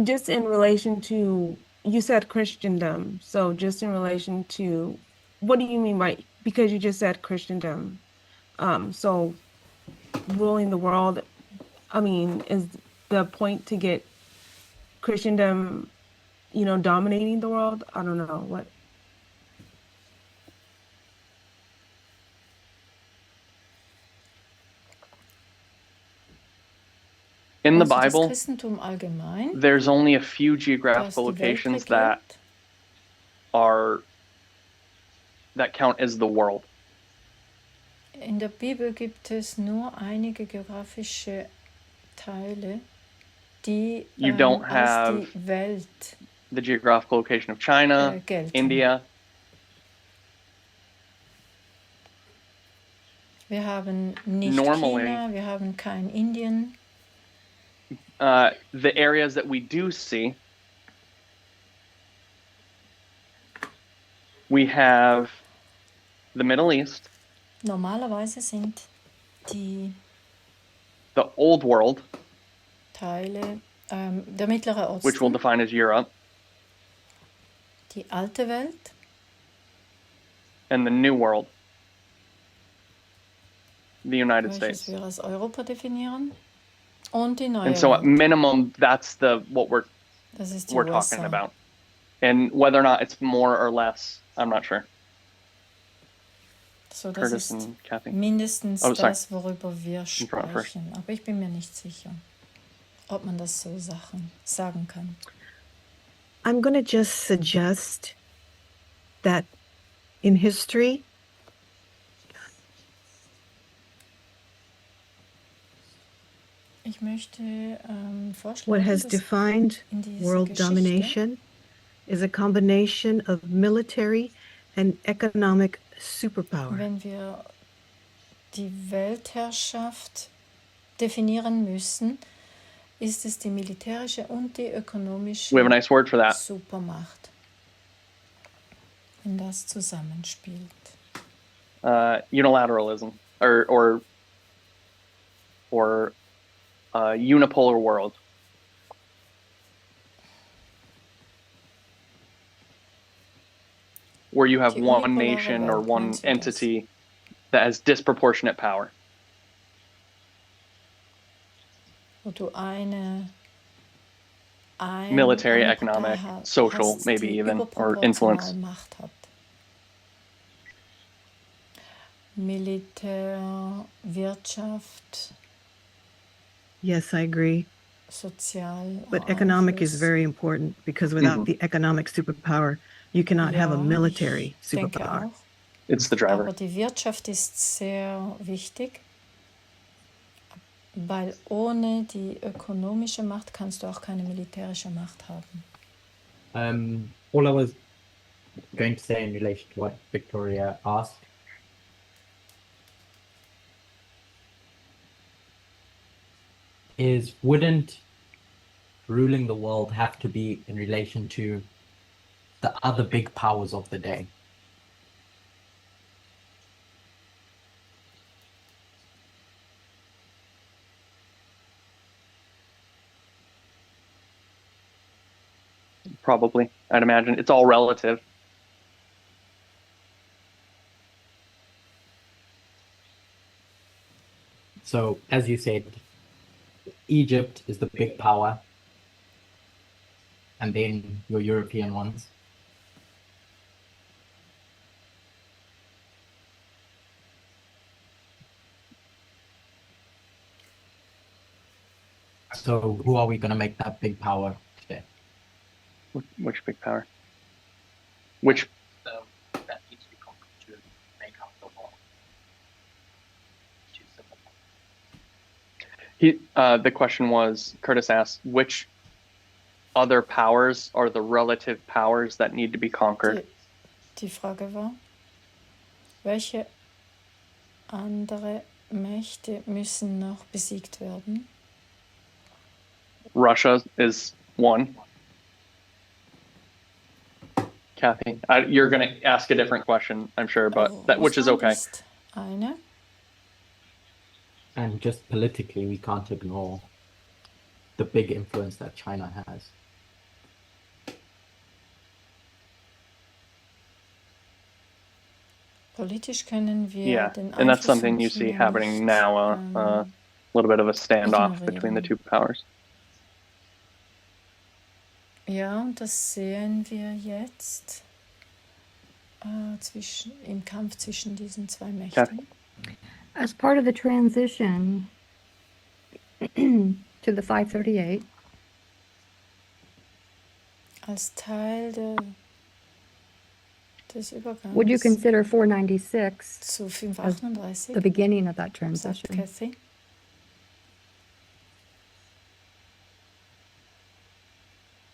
Just in relation to, you said Christendom, so just in relation to, what do you mean by, because you just said Christendom, so ruling the world, I mean, is the point to get Christendom, dominating the world? I don't know what. In the Also das Bible, Christentum allgemein, there's only a few das geographical die Welt locations regiert, that count as the world. in der Bibel gibt es nur einige geografische Teile, die You don't als have die Welt the geographical location of China, gelten. India. Wir haben nicht Normally, China, wir haben kein Indien. the areas that we do see we have the Middle East, Normalerweise sind die the Old World, Teile, der Mittlere which we'll Osten, define as Europe, die alte Welt and the New World, the United welches States. wir als Europa definieren, und die neue And so at Welt. minimum, that's what Das ist die we're USA. talking about. And whether or not it's more or less, I'm not sure. So, das Curtis ist and Kathy. mindestens Oh, sorry. das, worüber wir front first. sprechen. Aber ich bin mir nicht sicher, ob man das so sagen kann. I'm going to just suggest that in history, Ich möchte what vorschlagen, has dass defined in dieser world Geschichte domination is a combination of military and economic superpower. wenn wir die Weltherrschaft definieren müssen, ist es die militärische und die ökonomische We have a nice word for that. Supermacht, wenn das zusammenspielt. Unilateralism or unipolar world. Where you have Die one unipolare nation or Welt, one meinst du das? entity that has disproportionate power. Wo du eine Military, eine economic, Partei social, hast, maybe die even, or überproportional influence. Macht hat. Militär, Wirtschaft, Yes, I agree. sozial. But economic is Einfluss. very important because without the economic superpower, you cannot have a Ja, military ich denke superpower. auch. It's the driver. Aber die Wirtschaft ist sehr wichtig, weil ohne die ökonomische Macht kannst du auch keine militärische Macht haben. All I was going to say in relation to what Victoria asked is, wouldn't ruling the world have to be in relation to the other big powers of the day? Probably, I'd imagine. It's all relative. So, as you said, Egypt is the big power, and then your European ones. So, who are we going to make that big power today? Which big power? Which That needs to be conquered to make up the world. the question was, Curtis asked, which other powers are the relative powers that need to be conquered? Die Frage war, welche andere Mächte müssen noch besiegt werden? Russia is one. Kathy, you're going to ask a different question, I'm sure, but which is okay. Russland ist eine. And just politically, we can't ignore the big influence that China has. Politisch können wir Yeah, den and that's Einfluss something von you see China happening nicht, now, a little bit of a standoff between the two powers. Ja, und das sehen wir jetzt im Kampf zwischen diesen zwei Mächten. As part of the transition to the 538, Als Teil des Übergangs would you consider 496 zu as 538, the beginning of that sagt transition? Kathy?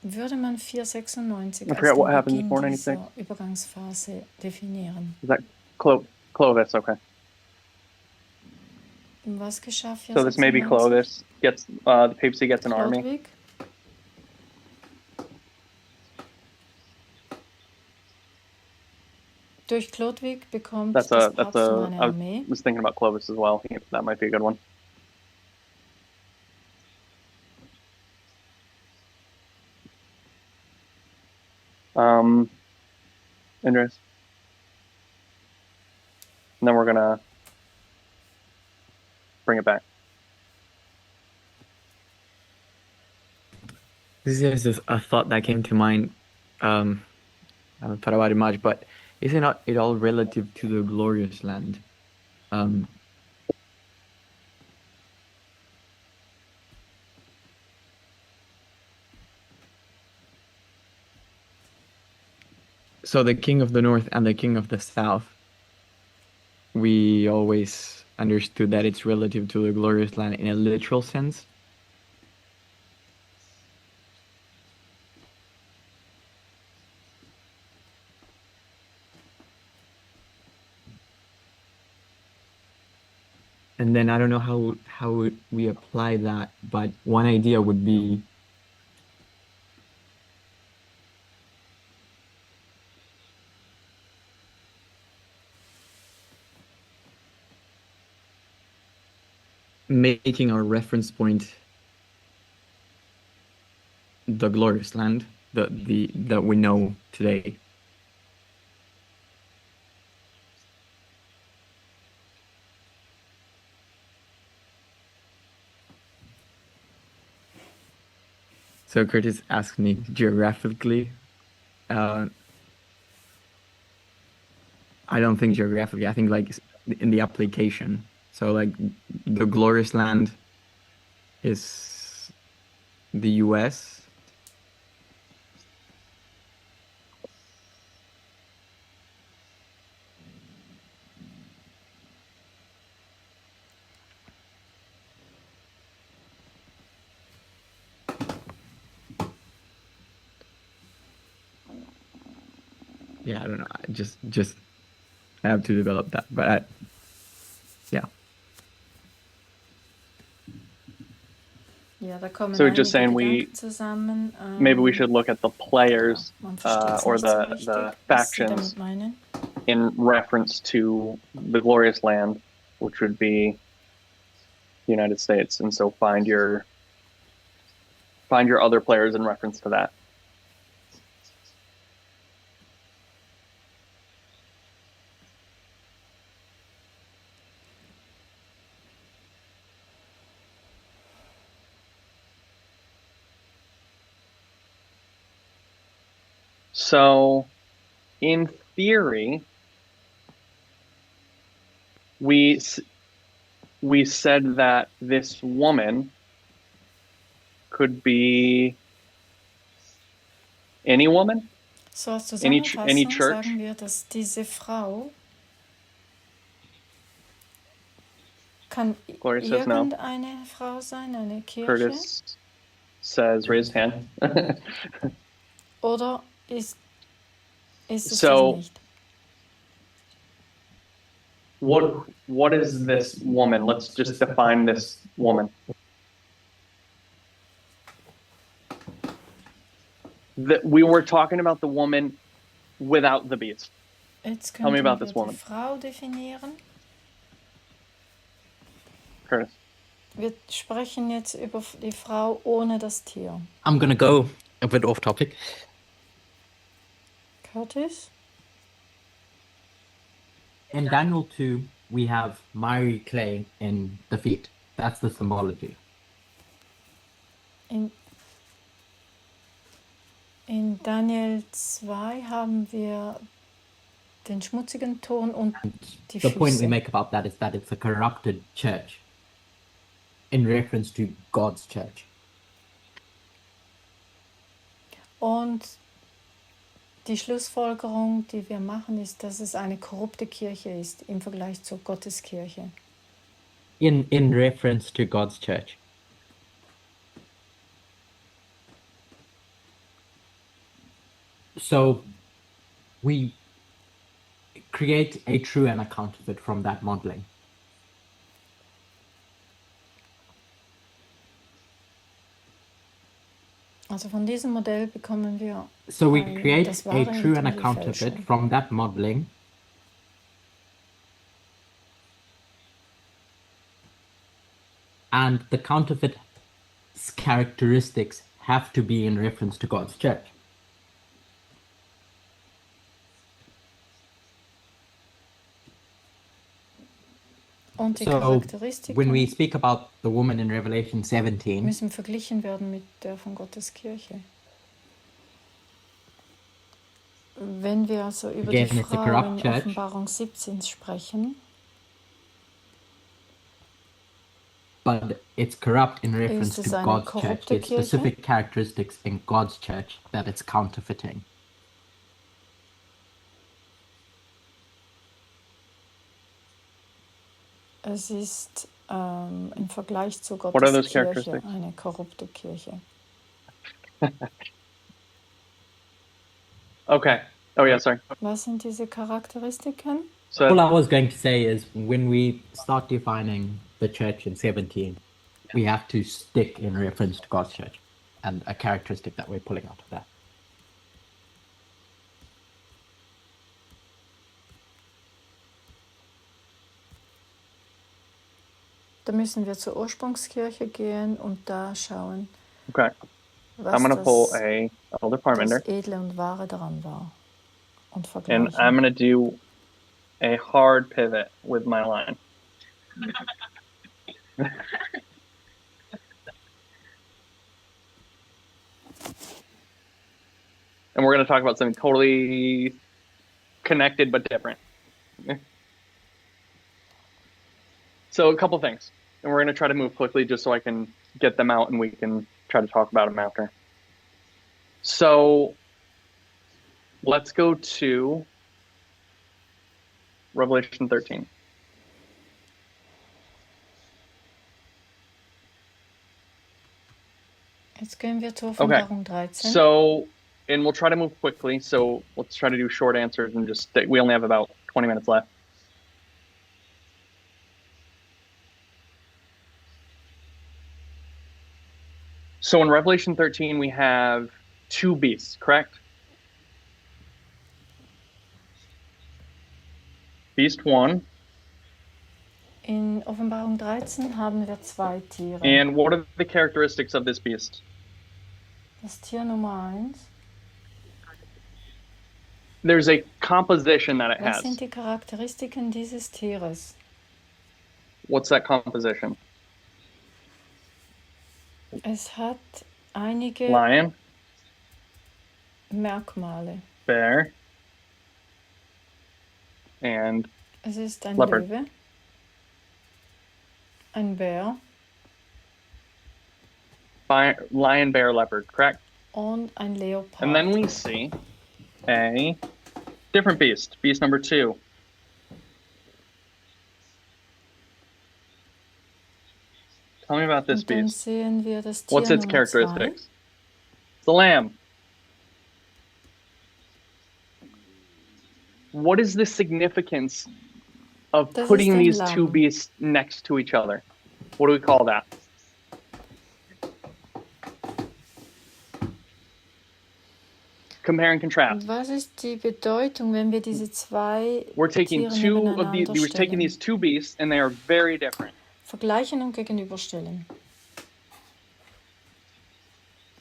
Würde man 496 I als forgot den what happened in Beginn 496. dieser Übergangsphase definieren? Is that Clovis? Okay. Was geschah So this may be 496? Clovis gets the papacy gets an army. Chlodwig? Durch Chlodwig bekommt That's das a Papsttum eine I Armee. was thinking about Clovis as well. That might be a good one. Andreas. And then we're gonna bring it back. This is just a thought that came to mind. I haven't thought about it much, but isn't it all relative to the glorious land? So the king of the north and the king of the south, we always understood that it's relative to the glorious land in a literal sense. And then I don't know how we apply that, but one idea would be making our reference point the glorious land that we know today. So Curtis asked me geographically. I don't think geographically. I think like in the application. So like the glorious land is the US. Yeah, I don't know. I just have to develop that, but yeah. Ja, da kommen So just einige saying Gedanken zusammen. maybe we should look at the players Man versteht's or nicht so the richtig, was sie factions damit meinen. in reference to the glorious land, which would be the United States. And so find your other players in reference to that. So, in theory, we said that this woman could be any woman, So als any Zusammenfassung church. sagen wir, dass diese Frau kann Gloria says no. irgendeine Frau sein, eine Kirche, Curtis says raised hand. oder ist es So- das nicht? What is this woman? Let's just define this woman. We were talking about the woman without the beast. Jetzt Tell me könnten about wir this die woman. Frau definieren. Curtis. Wir sprechen jetzt über die Frau ohne das Tier. I'm gonna go a bit off topic. Curtis? In Daniel 2, we have miry clay in the feet. That's the symbology. In Daniel 2 haben wir den schmutzigen Ton und die The point we Füße. make about that is that it's a corrupted church in reference to God's church. Und die Schlussfolgerung, die wir machen, ist, dass es eine korrupte Kirche ist im Vergleich zur Gotteskirche. In reference to God's church. So we create a true and a counterfeit from that modeling. Also von diesem Modell bekommen wir So we ein- create das a Wahre true und and a die counterfeit Fälschung. from that modeling And the counterfeit's characteristics have to be in reference to God's church. Und die So Charakteristiken when we speak about the woman in Revelation 17, müssen verglichen werden mit der von Gottes Kirche. Wenn wir also über Again, die it's a Frau corrupt in church. Offenbarung 17 sprechen, but it's corrupt in reference ist es to eine God's church. korrupte There's Kirche? specific characteristics in God's church that it's counterfeiting. Es ist im Vergleich zu What are Gottes those Kirche characteristics? eine korrupte Kirche. Okay. Oh yeah, sorry. Was sind diese Charakteristiken? So All I was going to say is when we start defining the church in 17, we have to stick in reference to God's church and a characteristic that we're pulling out of that. Da müssen wir zur Ursprungskirche gehen und da schauen, okay. was I'm gonna pull das, a elder parmenter, das Edle und Wahre daran war. Und and vergleichen. I'm gonna do a hard pivot with my line. And we're going to talk about something totally connected but different. So a couple things, and we're going to try to move quickly just so I can get them out and we can try to talk about them after. So let's go to Revelation 13. Jetzt gehen wir zur Okay, Offenbarung 13. so, and we'll try to move quickly, so let's try to do short answers and just stay, we only have about 20 minutes left. So in Revelation 13, we have two beasts, correct? Beast 1, In Offenbarung 13 haben wir zwei Tiere. and what are the characteristics of this beast? Das Tier Nummer 1. There's a composition that it Was has. sind die Charakteristiken dieses Tieres? What's that composition? Es hat einige Lion, Merkmale. bear, and Es ist ein Leopard. Löwe, ein Bär lion, bear, leopard, correct? und ein Leopard. And then we see a different beast, beast number 2. Tell me about this Und dann beast. sehen wir das Tier What's its Nummer 2. characteristics? It's the lamb. What is the significance of Das ist putting ein these Lamm. two beasts next to each other? What do we call that? Compare and contrast. Was ist die Bedeutung, wenn wir diese zwei We're taking Tiere two of these. nebeneinander We're taking stellen? these two beasts, and they are very different. Vergleichen und gegenüberstellen.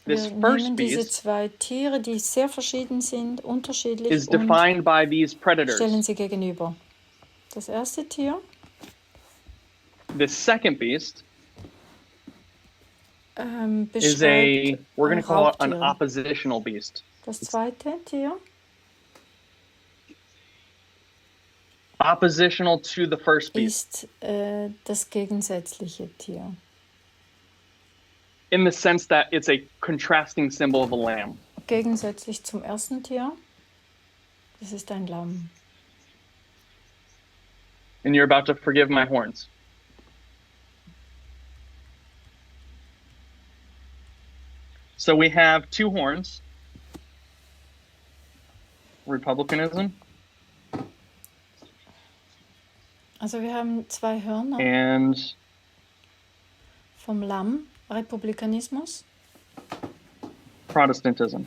This Wir first nehmen diese beast zwei Tiere, die sehr verschieden sind, unterschiedlich, is und defined by these stellen predators. sie gegenüber. Das erste Tier The second beast is beschreibt we're going to call it an Raubtiere. oppositional beast. Das zweite Tier Oppositional to the first beast. ist das gegensätzliche Tier. In the sense that it's a contrasting symbol of a lamb. Gegensätzlich zum ersten Tier, das ist ein Lamm. And you're about to forgive my horns. So we have two horns. Republicanism Also wir haben zwei Hörner and vom Lamm, Republikanismus, Protestantism.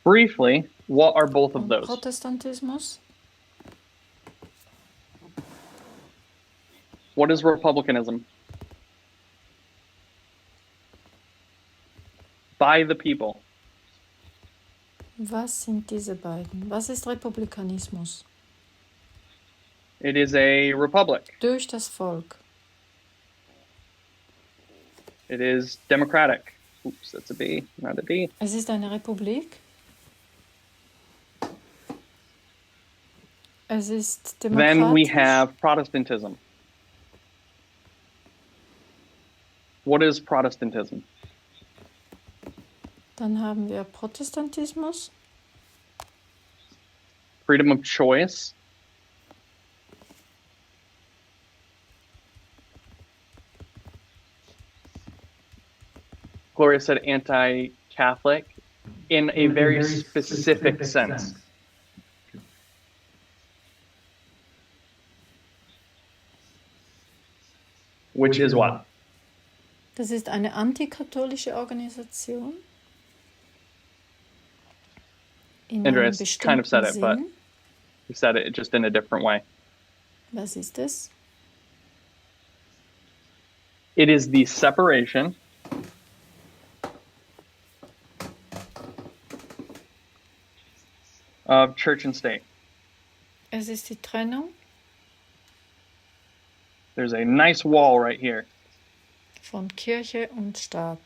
Briefly, what are both of und those? Protestantismus. What is republicanism? By the people. Was sind diese beiden? Was ist Republikanismus? It is a republic. Durch das Volk. It is democratic. Oops, that's a B, not a D. Es ist eine Republik. Es ist demokratisch. Then we have Protestantism. What is Protestantism? Dann haben wir Protestantismus. Freedom of choice. Gloria said anti-Catholic in a very specific sense. Which is what? Das ist eine antikatholische Organisation. In einem Andreas kind of said it, but Sinn. he said it just in a different way. Was ist es? It is the separation of church and state. Es ist die Trennung There's a nice wall right here. von Kirche und Staat.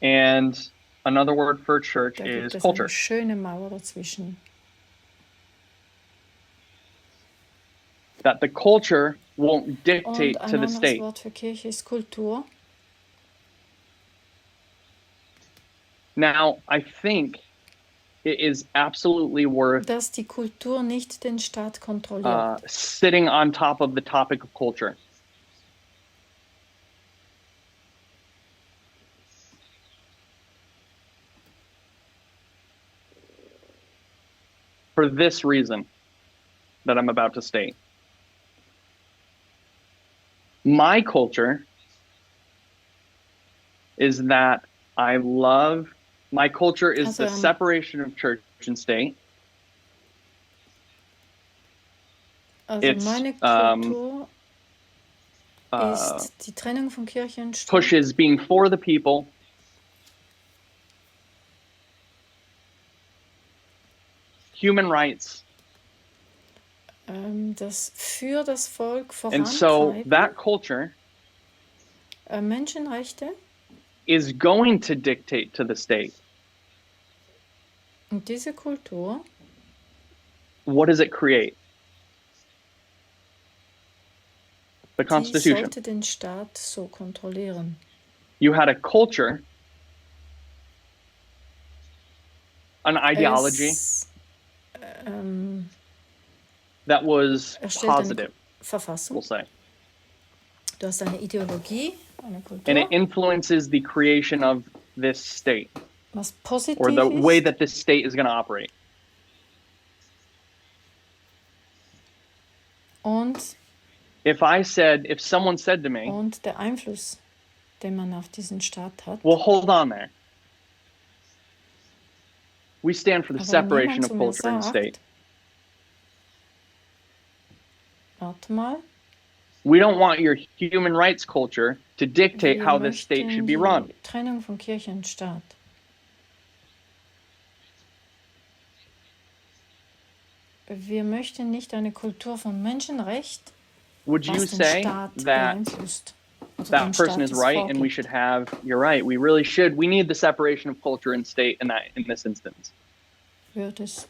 And another word for church Da is gibt es culture. eine schöne Mauer dazwischen. That the culture won't dictate Und ein to the anderes state. Wort für Kirche ist Kultur. Now, I think it is absolutely worth Dass die Kultur nicht den Staat kontrolliert. sitting on top of the topic of culture. For this reason that I'm about to state. My culture is that I love, my culture is the Also, separation of church and state. Also It's, meine Kultur uh, ist die Trennung von Kirche und Staat. pushes being for the people, human rights, Das für das Volk and so vorantreiben. that culture Menschenrechte. is going to dictate to the state. Und diese Kultur, What does it create? The die Constitution. sollte den Staat so kontrollieren. You had a culture, an ideology Es that was erstellt eine positive, Verfassung. we'll say. Du hast eine Ideologie, eine Kultur, And it influences the creation of this state, was positiv or the way ist. that this state is going to operate. Und, If someone said to me, und der Einfluss, den man auf diesen Staat hat. well, hold on there. We stand for the Aber separation niemand of zu mir culture and state. Warte mal, We don't want your human rights culture to dictate wir how this state möchten should be die run. Trennung von Kirche und Staat. Wir möchten nicht eine Kultur von Menschenrecht, Would you was den say Staat that beeinflusst. Oder den that person Staat is es right and we vorgibt. should have, you're right, we need the separation of culture and state in this instance? Wird es.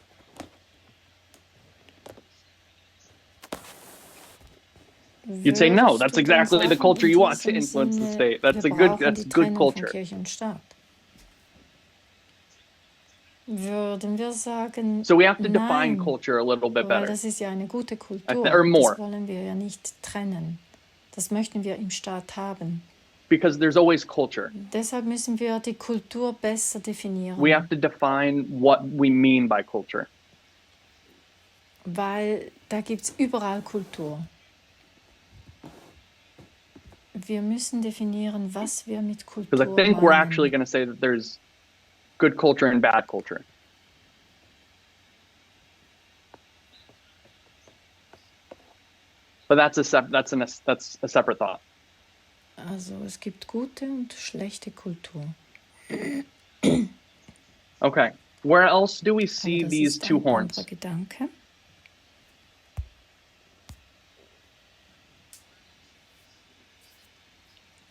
You'd say, no, Würdest that's du dann exactly the sagen, culture in you want to diesem influence the Sinne, state. That's wir a good, brauchen that's die good Trennung culture. von Kirche und Staat. Würden wir sagen, So we have to define nein, culture a little bit weil better. das ist ja eine gute Kultur. or more. Das wollen wir ja nicht trennen. Das möchten wir im Staat haben. Because there's always culture. Deshalb müssen wir die Kultur besser definieren, We have to define what we mean by culture. weil da gibt es überall Kultur. Wir müssen definieren, was wir mit Kultur Because I think we're meinen. actually going to say that there's good culture and bad culture. But that's a separate thought. Also es gibt gute und schlechte Kultur. Okay. Where else do we Aber see das these ist two ein horns? anderer Gedanke.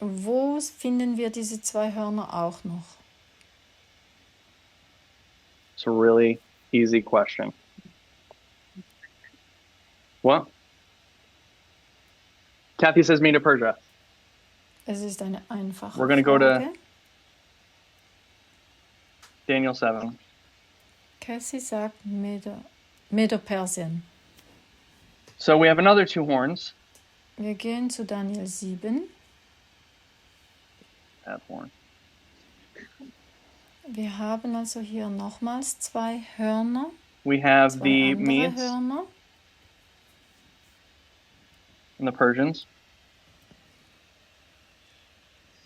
Wo finden wir diese zwei Hörner auch noch? It's a really easy question. What? Kathy says Medo Persia. Es ist eine einfache We're going to go Frage. to Daniel 7. Cassie sagt Medo-Persien. So we have another two horns. Wir gehen zu Daniel 7. That horn. Wir haben also hier nochmals zwei Hörner, We have zwei the andere Medes Hörner. and the Persians.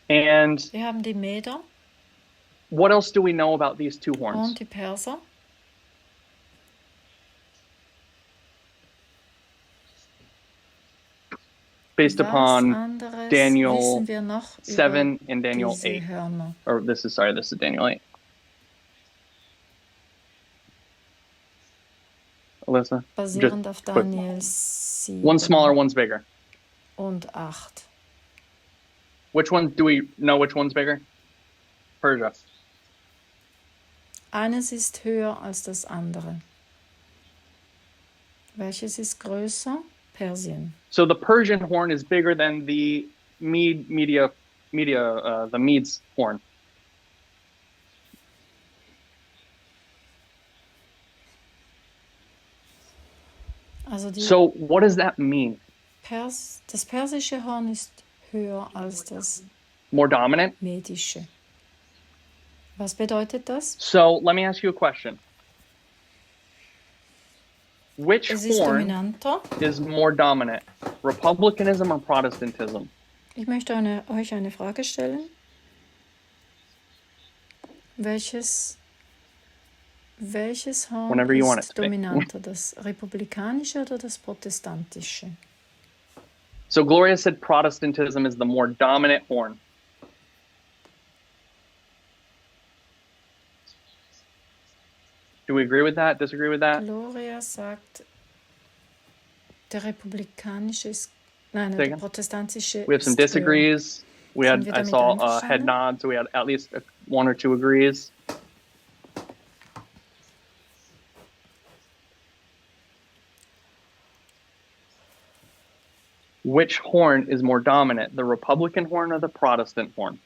And Wir haben die Meder what else do we know about these two horns? und die Perser. Based Was upon anderes Daniel wissen wir noch 7 über and Daniel diese 8. Hörner? Or this is Daniel 8. Alyssa? Basierend auf quick. Daniel 7 One's smaller, one's bigger. und 8. Which one do we know which one's bigger? Persia. Eines ist höher als das andere. Welches ist größer? Persien. So the Persian horn is bigger than the the Medes horn. Also So what does that mean? das persische Horn ist höher als das More dominant? medische. Was bedeutet das? So let me ask you a question. Which Es ist horn dominanter. is more dominant? Republicanism or Protestantism? Ich möchte euch eine Frage stellen. Welches Horn Whenever you want it ist to be. dominanter, das republikanische oder das protestantische? So Gloria said Protestantism is the more dominant horn. Do we agree with that? Disagree with that? Gloria sagt, der republikanische ist, nein, Say der again? protestantische We have some ist höher. disagrees. Sind wir I damit saw head einverstanden? nods. So we had at least one or two agrees. Which horn is more dominant, the Republican horn or the Protestant horn?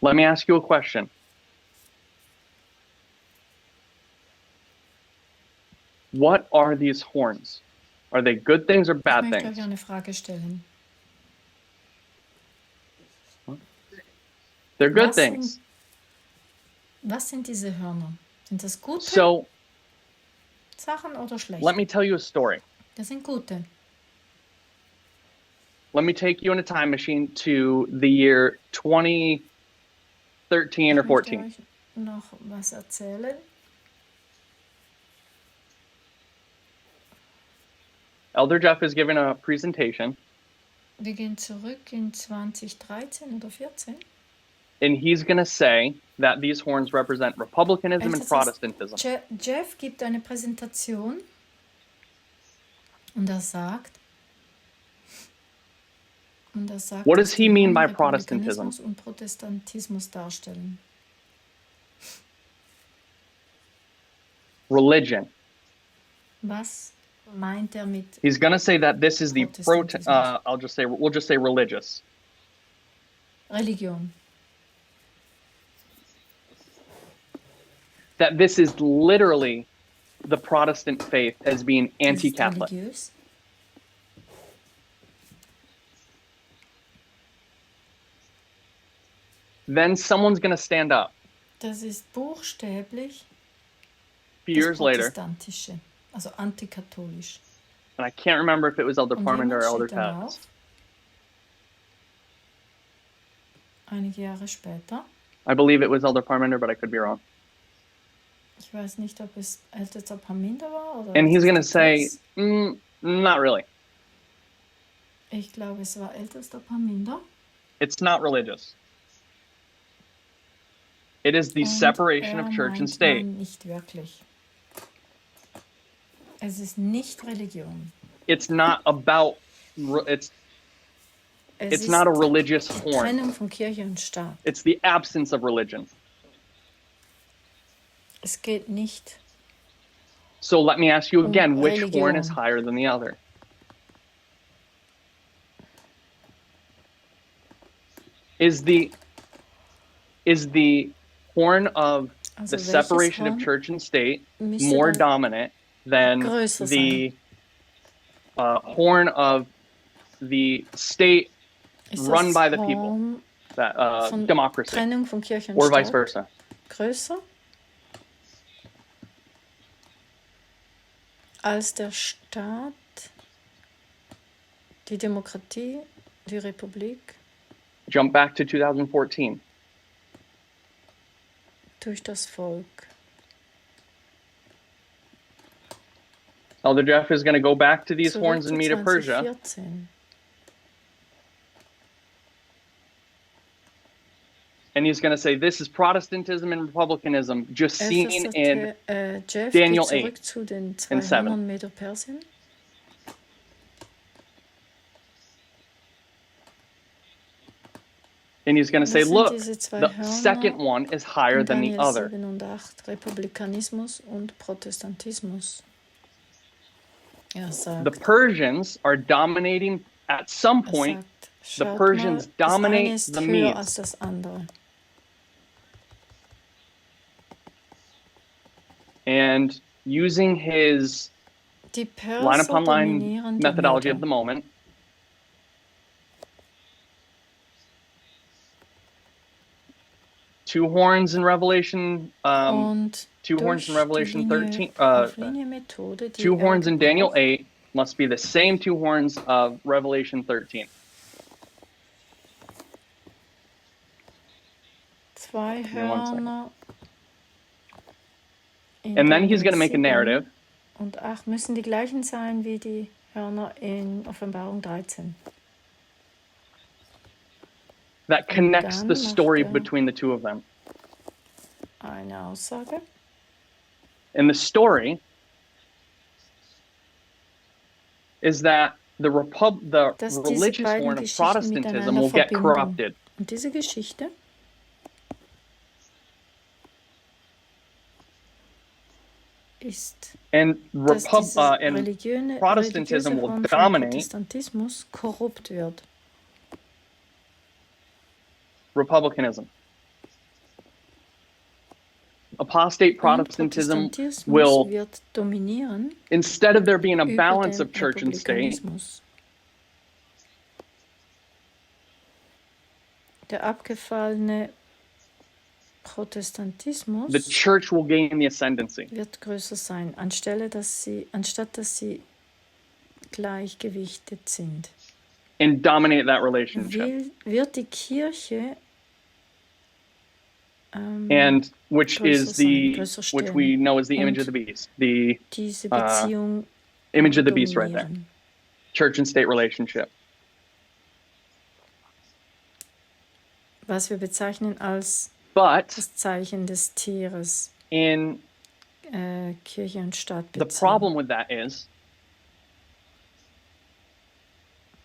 Let me ask you a question. What are these horns? Are they good things or Ich bad möchte things? euch eine Frage stellen. They're good Was things. Was sind diese Hörner? Sind das gute So Sachen oder schlechte? let me tell you a story. Das sind gute. Let me take you in a time machine to the year 2013 or Ich möchte 14. euch noch was erzählen. Elder Jeff is giving a presentation, Wir gehen zurück in 2013 oder 14. and he's going to say that these horns represent republicanism and Es ist- Protestantism. Jeff gibt eine Präsentation und er sagt, What does dass he die mean by Hörner Protestantism? Republikanismus und Protestantismus darstellen. Religion. Was meint er mit He's going to say that this is the Protestantism. we'll just say religious. Religion? That this is literally the Protestant faith as being Das ist anti-Catholic. religiös. Then someone's going to stand up Das ist buchstäblich a few das years later, Protestantische, also antikatholisch. and I can't remember if it was Elder Und Parmenter or jemand Elder steht dann Tess. auf, einige Jahre später, I believe it was Elder Parmenter, but I could be wrong. Ich weiß nicht, ob es ältester Parminder war oder And he's going to ältester say, Kreis. not really. Ich glaube, es war ältester Parminder. It's not religious. It is the Und separation of church and meint state. man nicht wirklich. Es ist nicht Religion. It's not about, it's Es not a ist religious die horn. Trennung von Kirche und Staat. It's the absence of religion. Es geht nicht So let me ask you again, which horn is Religion. higher than the other? Is the horn of Also the welches separation of Horn church and state müsste more dann dominant than größer the horn of the state Ist run das by the people, Horn that von democracy, Trennung von Kirche und or vice Staat versa? größer als der Staat, die Demokratie, die Republik Jump back to 2014. durch das Volk? Elder Jeff is going to go back to these Zurück horns zu and Medo Persia, 2014. and he's going to say this is Protestantism and Republicanism, just seen in Jeff Daniel geht 8 zurück zu den zwei and 7. Hörnern Medo-Persien. And he's going to say, Das sind look, diese zwei the Hörner second one is higher in than the Daniel other. 7 und 8, Republikanismus und Protestantismus. Er sagt, The Persians are dominating at some point. The schaut Persians mal, das eine dominate ist the höher Medes. als das andere. And using his Die line Perser upon line dominieren die methodology Meder. of the moment, two horns in Revelation, Und two horns in durch Revelation die 13, Linie-Methode, die two horns in Daniel gebraucht, 8 must be the same two horns of Revelation 13. zwei me 1 second. Hörner in And then he's Daniel going to make a 7 narrative und 8 müssen die gleichen sein wie die Hörner in Offenbarung 13. that connects dann the story macht er between the two of them. Eine Aussage. And the story is that the Dass diese religious beiden horn of Geschichten Protestantism miteinander will get verbinden. corrupted. Und diese Geschichte ist, And dass dieses and religiöse Protestantism will Horn von dominate Protestantismus korrupt wird. republicanism. Apostate Und Protestantism Protestantismus will, wird dominieren instead of there being a über balance den of church and state, Republikanismus. Der abgefallene Protestantismus the church will gain the ascendancy. wird größer sein, anstatt dass sie gleichgewichtet sind. And dominate that relationship. Wird die Kirche And which is größer which we stellen know is the image of und the beast, the diese Beziehung image of the beast right there. dominieren. Church and state relationship. Was wir bezeichnen als But das Zeichen des Tieres, in Kirche und Staat the beziehen. problem with that is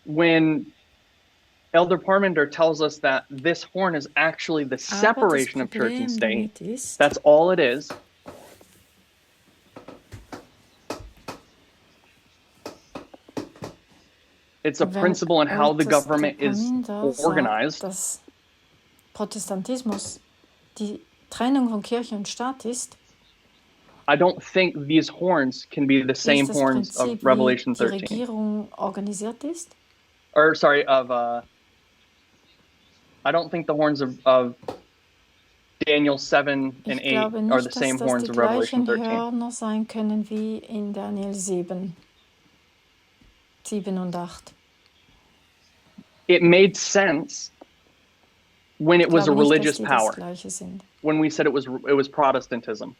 when Elder Parmenter tells us that this horn is actually the separation of church and state, damit ist, that's all it is. It's a wenn principle in how the Ältester government is Parmenter sagt, organized. dass Protestantismus die Trennung von Kirche und Staat ist, I don't think these horns can be the same ist das horns Prinzip, of Revelation wie die 13. Regierung organisiert ist. Or sorry, I don't think the horns of Daniel 7 and Ich glaube 8 are the nicht, dass same das horns die of Revelation gleichen 13. Hörner sein können wie in Daniel 7 und 8. It made sense when it Ich was a glaube nicht, dass religious die das power, Gleiche sind. when we said it was Protestantism.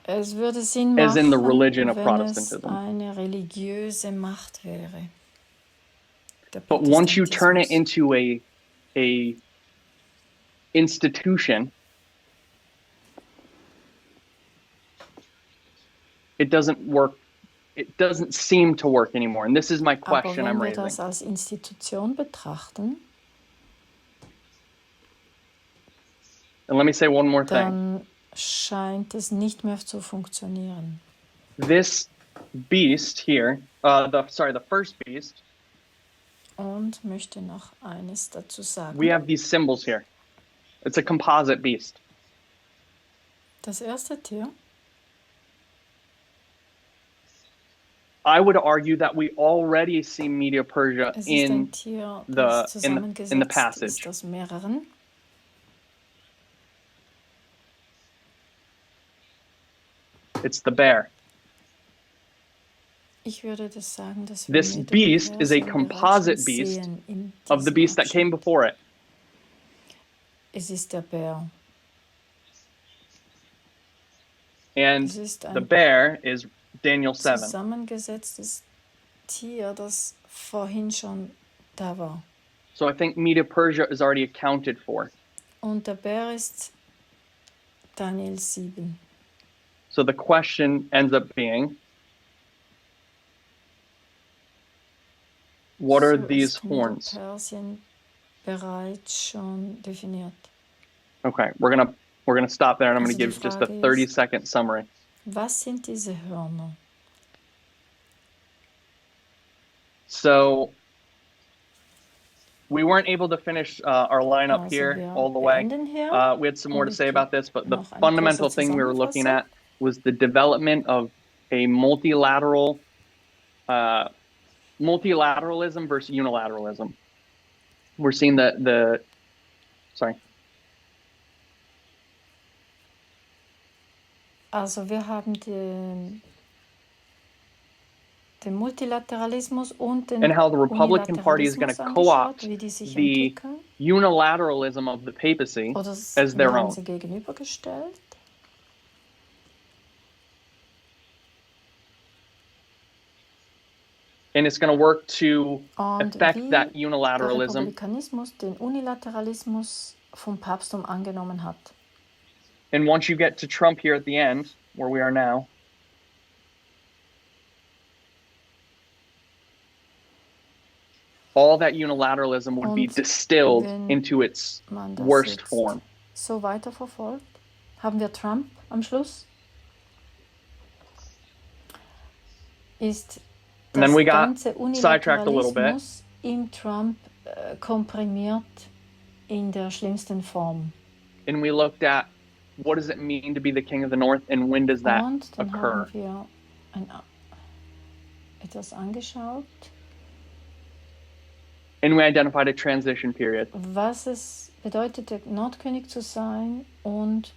Es würde Sinn As in the machen, religion of wenn es Protestantism. eine religiöse Macht wäre. Der But once you turn it Protestantismus. into a institution, it doesn't work. It doesn't seem to work anymore. And this is my Aber question wenn I'm wir raising. das als Institution betrachten, And let me say one more thing. dann scheint es nicht mehr zu funktionieren. This beast here, the first beast, Und möchte noch eines dazu sagen. we have these symbols here. It's a composite beast. Das erste Tier, I would argue that we already see Media Persia es ist ein in Tier, the das in the zusammengesetzt passage. ist aus mehreren. It's the bear. Ich würde das sagen, dass wir This mit beast is a Persien composite bereits beast sehen in of the diesem beast that Abschnitt. came before it. Es ist der Bär. And Es ist the ein bear is Daniel 7. zusammengesetztes Tier, das vorhin schon da war. So I think Media Persia is already accounted for. Und der Bär ist Daniel 7. So the question ends up being, what are So these ist horns? Persien bereits schon definiert. Okay, we're gonna stop there and I'm Also gonna die give just a Frage 30-second summary. Was sind diese Hörner? So we weren't able to finish our lineup Also here wir all the way. beenden hier. We had some more Und to ich say gebe about this, but the noch eine fundamental kurze thing we were looking Zusammenfassung. at was the development of a multilateralism versus unilateralism. We're seeing sorry. Also wir haben den Multilateralismus und den And how the Republican Party is going to Unilateralismus co-opt angeschaut, wie die sich the entwickeln. unilateralism of the papacy Oder as wir their haben own. sie gegenübergestellt. And it's going to work to Und affect wie that der unilateralism Republikanismus den Unilateralismus vom Papsttum angenommen hat. And once you get to Trump here at the end, where we are now, all that unilateralism would be Und distilled wenn into its man das worst jetzt form. so weiterverfolgt, haben wir Trump am Schluss. Ist And then das we got ganze sidetracked a little bit. Unilateralismus im Trump komprimiert in der schlimmsten Form. And we looked at what does it mean to be the king of the north and when does that Und dann occur? haben wir etwas angeschaut, And we identified a transition period, was es bedeutet, der Nordkönig zu sein und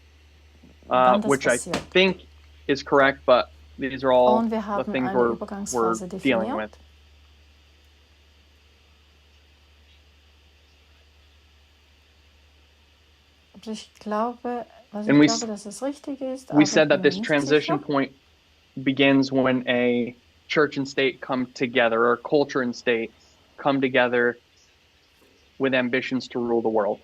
wann das which I passiert. think is correct, but these are all Und wir the haben things eine we're Übergangsphase dealing with. definiert. Und ich glaube, And ich we glaube, dass es richtig ist, We aber said ich that bin mir this nicht transition sicher. point begins when a church and state come together, or culture and state come together with ambitions to rule the world.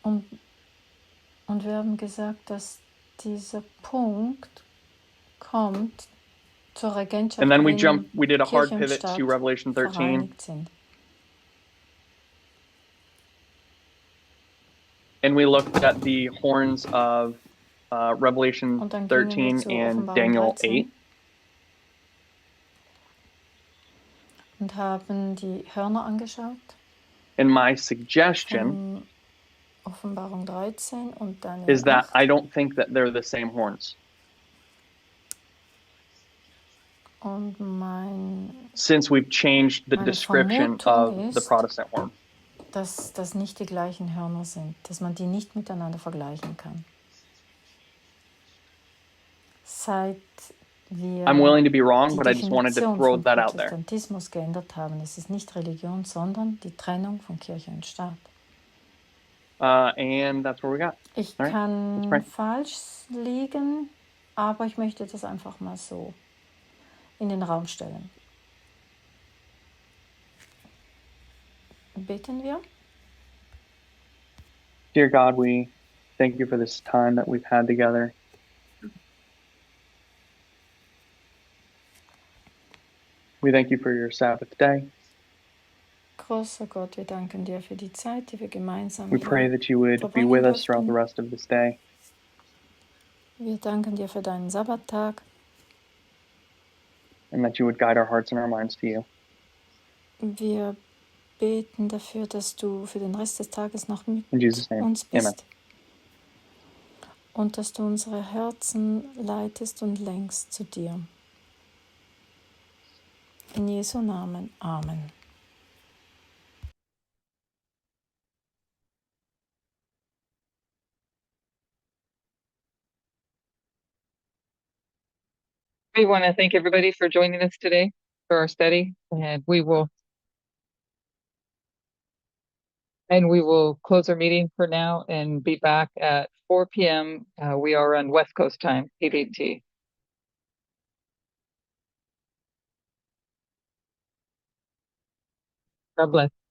Und wir haben gesagt, dass dieser Punkt kommt zur Regentschaft, And then we wenn we did a hard Kirche und pivot Staat to Revelation 13. vereinigt sind. And we looked at the horns of Revelation Und dann gingen wir 13 zu and Offenbarung Daniel 13 8. und haben die Hörner angeschaut. And my suggestion Von Offenbarung 13 und Daniel is that 8. I don't think that they're the same horns. Und Since we've changed the meine description Vermutung of the ist, Protestant horn. dass das nicht die gleichen Hörner sind, dass man die nicht miteinander vergleichen kann. Seit wir I'm willing to be wrong, die but I just wanted to Definition throw von that out there. Protestantismus geändert haben. Es ist nicht Religion, sondern die Trennung von Kirche und Staat. And that's what we got. Ich All right, let's kann pray. falsch liegen, aber ich möchte das einfach mal so in den Raum stellen. Beten wir. Dear God, we thank you for this time that we've had together. We thank you for your Sabbath day. Großer Gott, wir danken dir für die Zeit, die wir gemeinsam We pray hier that you would be verbringen with us throughout the durften. rest of this day. Wir danken dir für deinen Sabbattag. And that you would guide our hearts and our minds to you. Wir beten dafür, dass du für den Rest des Tages noch mit In Jesus' name, uns amen. bist und dass du unsere Herzen leitest und lenkst zu dir. In Jesu Namen. Amen. We want to thank everybody for joining us today for our study, and we will close our meeting for now and be back at 4 p.m. We are on West Coast time, 8:18. God bless.